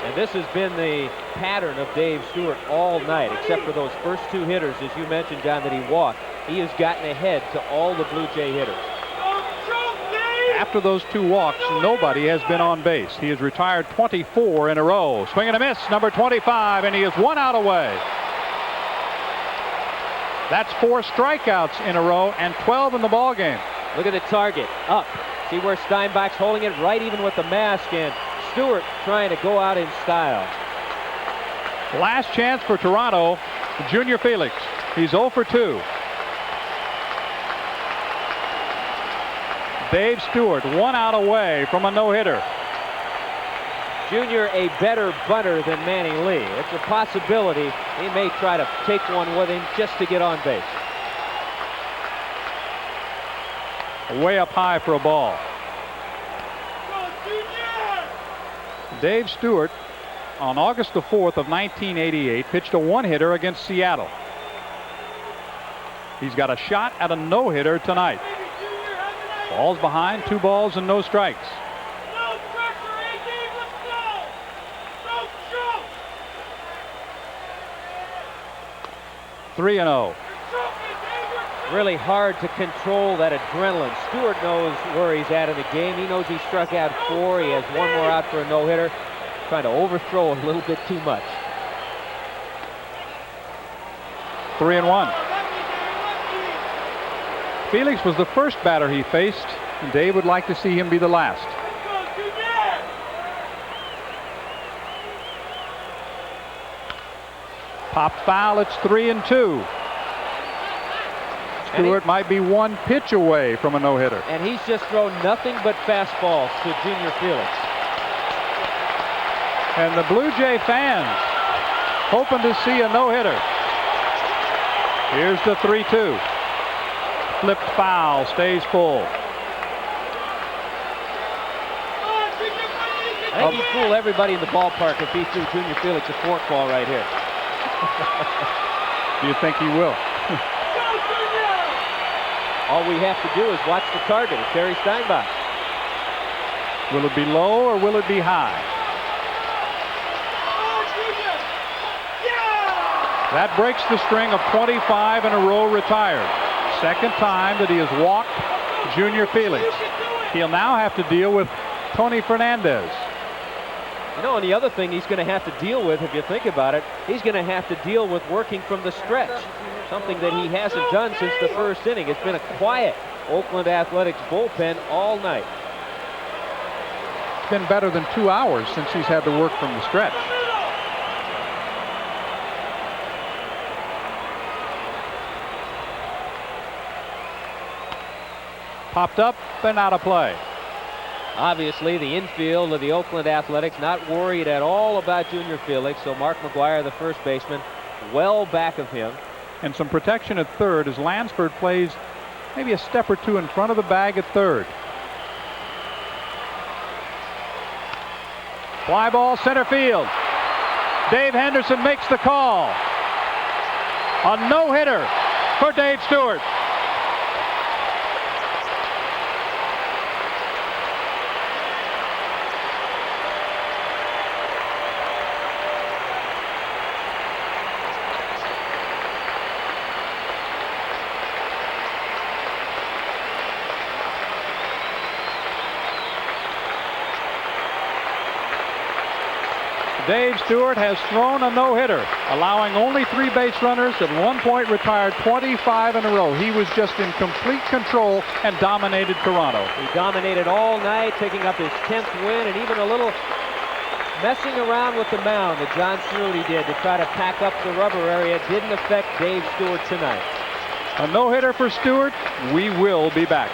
And this has been the pattern of Dave Stewart all night, except for those first 2 hitters, as you mentioned, John, that he walked. He has gotten ahead to all the Blue Jay hitters. After those 2 walks, nobody has been on base. He has retired 24 in a row. Swing and a miss, number 25, and he is 1 out away. That's 4 strikeouts in a row and 12 in the ball game. Look at the target, up. See where Steinbach's holding it right even with the mask, and Stewart trying to go out in style. Last chance for Toronto, Junior Felix. He's 0 for 2. Dave Stewart 1 out away from a no-hitter. Junior a better bunter than Manny Lee. It's a possibility he may try to take one with him just to get on base. Way up high for a ball. Dave Stewart on August the 4th of 1988 pitched a 1-hitter against Seattle. He's got a shot at a no-hitter tonight. Balls behind, 2 balls and no strikes. 3-0. Really hard to control that adrenaline. Stewart knows where he's at in the game. He knows he struck out 4. He has 1 more out for a no-hitter. Trying to overthrow a little bit too much. 3-1. Felix was the first batter he faced, and Dave would like to see him be the last. Popped foul, it's 3-2. Stewart might be 1 pitch away from a no-hitter. And he's just thrown nothing but fastballs to Junior Felix. And the Blue Jay fans hoping to see a no-hitter. Here's the 3-2. Flipped foul, stays full. I think he'd fool everybody in the ballpark if he threw Junior Felix a forkball right here. Do you think he will? All we have to do is watch the target of Terry Steinbach. Will it be low or will it be high? That breaks the string of 25 in a row retired. Second time that he has walked Junior Felix. He'll now have to deal with Tony Fernandez. You know, and the other thing he's going to have to deal with, if you think about it, he's going to have to deal with working from the stretch. Something that he hasn't done since the first inning. It's been a quiet Oakland Athletics bullpen all night. It's been better than 2 hours since he's had to work from the stretch. Popped up and out of play. Obviously, the infield of the Oakland Athletics not worried at all about Junior Felix, so Mark McGuire, the first baseman, well back of him. And some protection at third as Lansford plays maybe a step or two in front of the bag at third. Fly ball center field. Dave Henderson makes the call. A no-hitter for Dave Stewart. Dave Stewart has thrown a no-hitter, allowing only 3 base runners, at one point retired 25 in a row. He was just in complete control and dominated Toronto. He dominated all night, picking up his 10th win, and even a little messing around with the mound that John Cerruti did to try to pack up the rubber area didn't affect Dave Stewart tonight. A no-hitter for Stewart. We will be back.